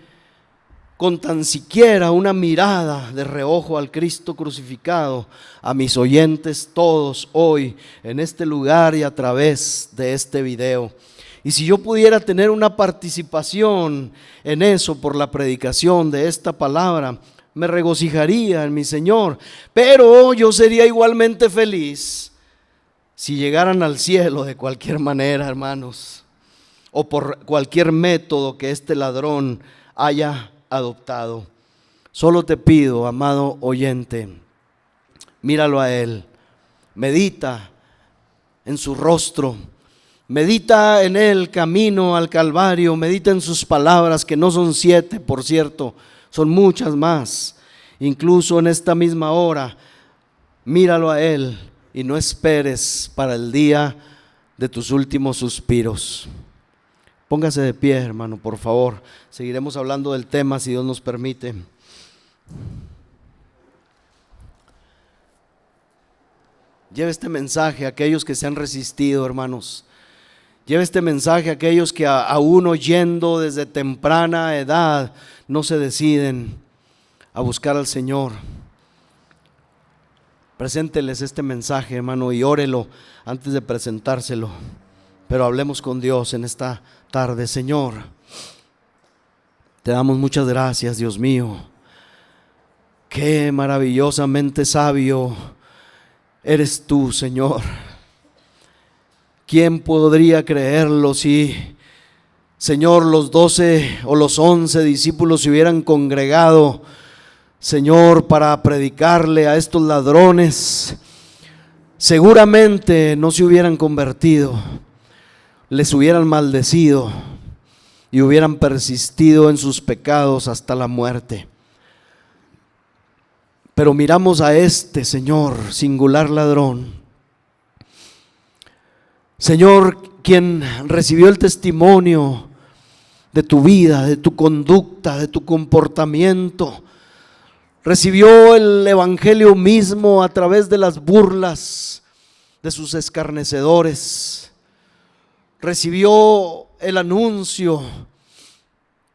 con tan siquiera una mirada de reojo al Cristo crucificado a mis oyentes todos hoy en este lugar y a través de este video. Y si yo pudiera tener una participación en eso por la predicación de esta palabra, me regocijaría en mi Señor. Pero yo sería igualmente feliz si llegaran al cielo de cualquier manera, hermanos, o por cualquier método que este ladrón haya adoptado. Solo te pido, amado oyente, míralo a él, medita en su rostro, medita en el camino al Calvario, medita en sus palabras, que no son 7, por cierto, son muchas más. Incluso en esta misma hora, míralo a él y no esperes para el día de tus últimos suspiros. Póngase de pie, hermano, por favor. Seguiremos hablando del tema si Dios nos permite. Lleve este mensaje a aquellos que se han resistido, hermanos. Lleve este mensaje a aquellos que aún oyendo desde temprana edad no se deciden a buscar al Señor. Presénteles este mensaje, hermano, y órelo antes de presentárselo. Pero hablemos con Dios en esta tarde. Señor, te damos muchas gracias, Dios mío. Qué maravillosamente sabio eres tú, Señor. ¿Quién podría creerlo si, Señor, los 12 o los 11 discípulos se hubieran congregado, Señor, para predicarle a estos ladrones? Seguramente no se hubieran convertido, les hubieran maldecido y hubieran persistido en sus pecados hasta la muerte. Pero miramos a este, Señor, singular ladrón, Señor, quien recibió el testimonio de tu vida, de tu conducta, de tu comportamiento. Recibió el evangelio mismo a través de las burlas de sus escarnecedores. Recibió el anuncio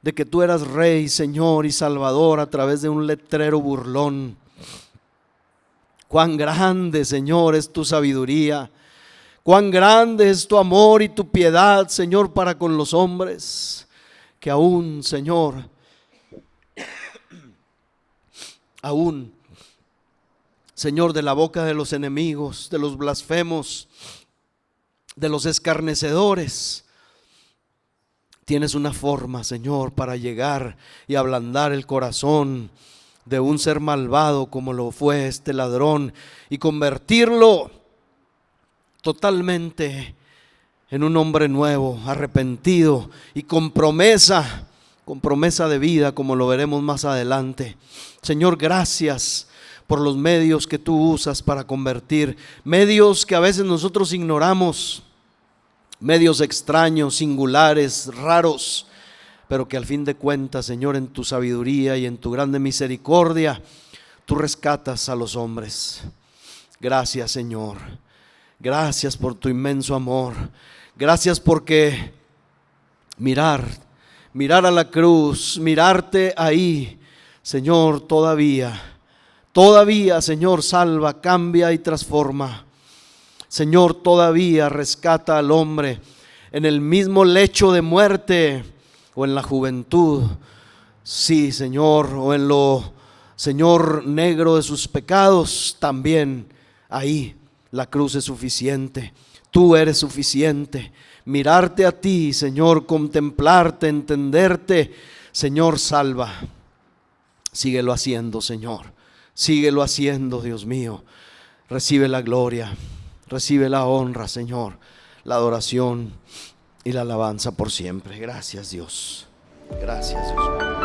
de que tú eras Rey, Señor y Salvador a través de un letrero burlón. Cuán grande, Señor, es tu sabiduría. Cuán grande es tu amor y tu piedad, Señor, para con los hombres. Que aún, Señor, aún, Señor, de la boca de los enemigos, de los blasfemos, de los escarnecedores, tienes una forma, Señor, para llegar y ablandar el corazón de un ser malvado como lo fue este ladrón y convertirlo totalmente en un hombre nuevo, arrepentido y con promesa de vida, como lo veremos más adelante. Señor, gracias por los medios que tú usas para convertir, medios que a veces nosotros ignoramos, medios extraños, singulares, raros, pero que al fin de cuentas, Señor, en tu sabiduría y en tu grande misericordia, tú rescatas a los hombres. Gracias, Señor. Gracias por tu inmenso amor. Gracias porque mirar a la cruz, mirarte ahí, Señor, todavía, Señor, salva, cambia y transforma. Señor, todavía rescata al hombre en el mismo lecho de muerte o en la juventud. Sí, Señor, o en lo, Señor, negro de sus pecados, también ahí la cruz es suficiente. Tú eres suficiente. Mirarte a ti, Señor, contemplarte, entenderte, Señor, salva. Síguelo haciendo, Señor. Síguelo haciendo, Dios mío. Recibe la gloria, recibe la honra, Señor, la adoración y la alabanza por siempre. Gracias, Dios. Gracias, Dios.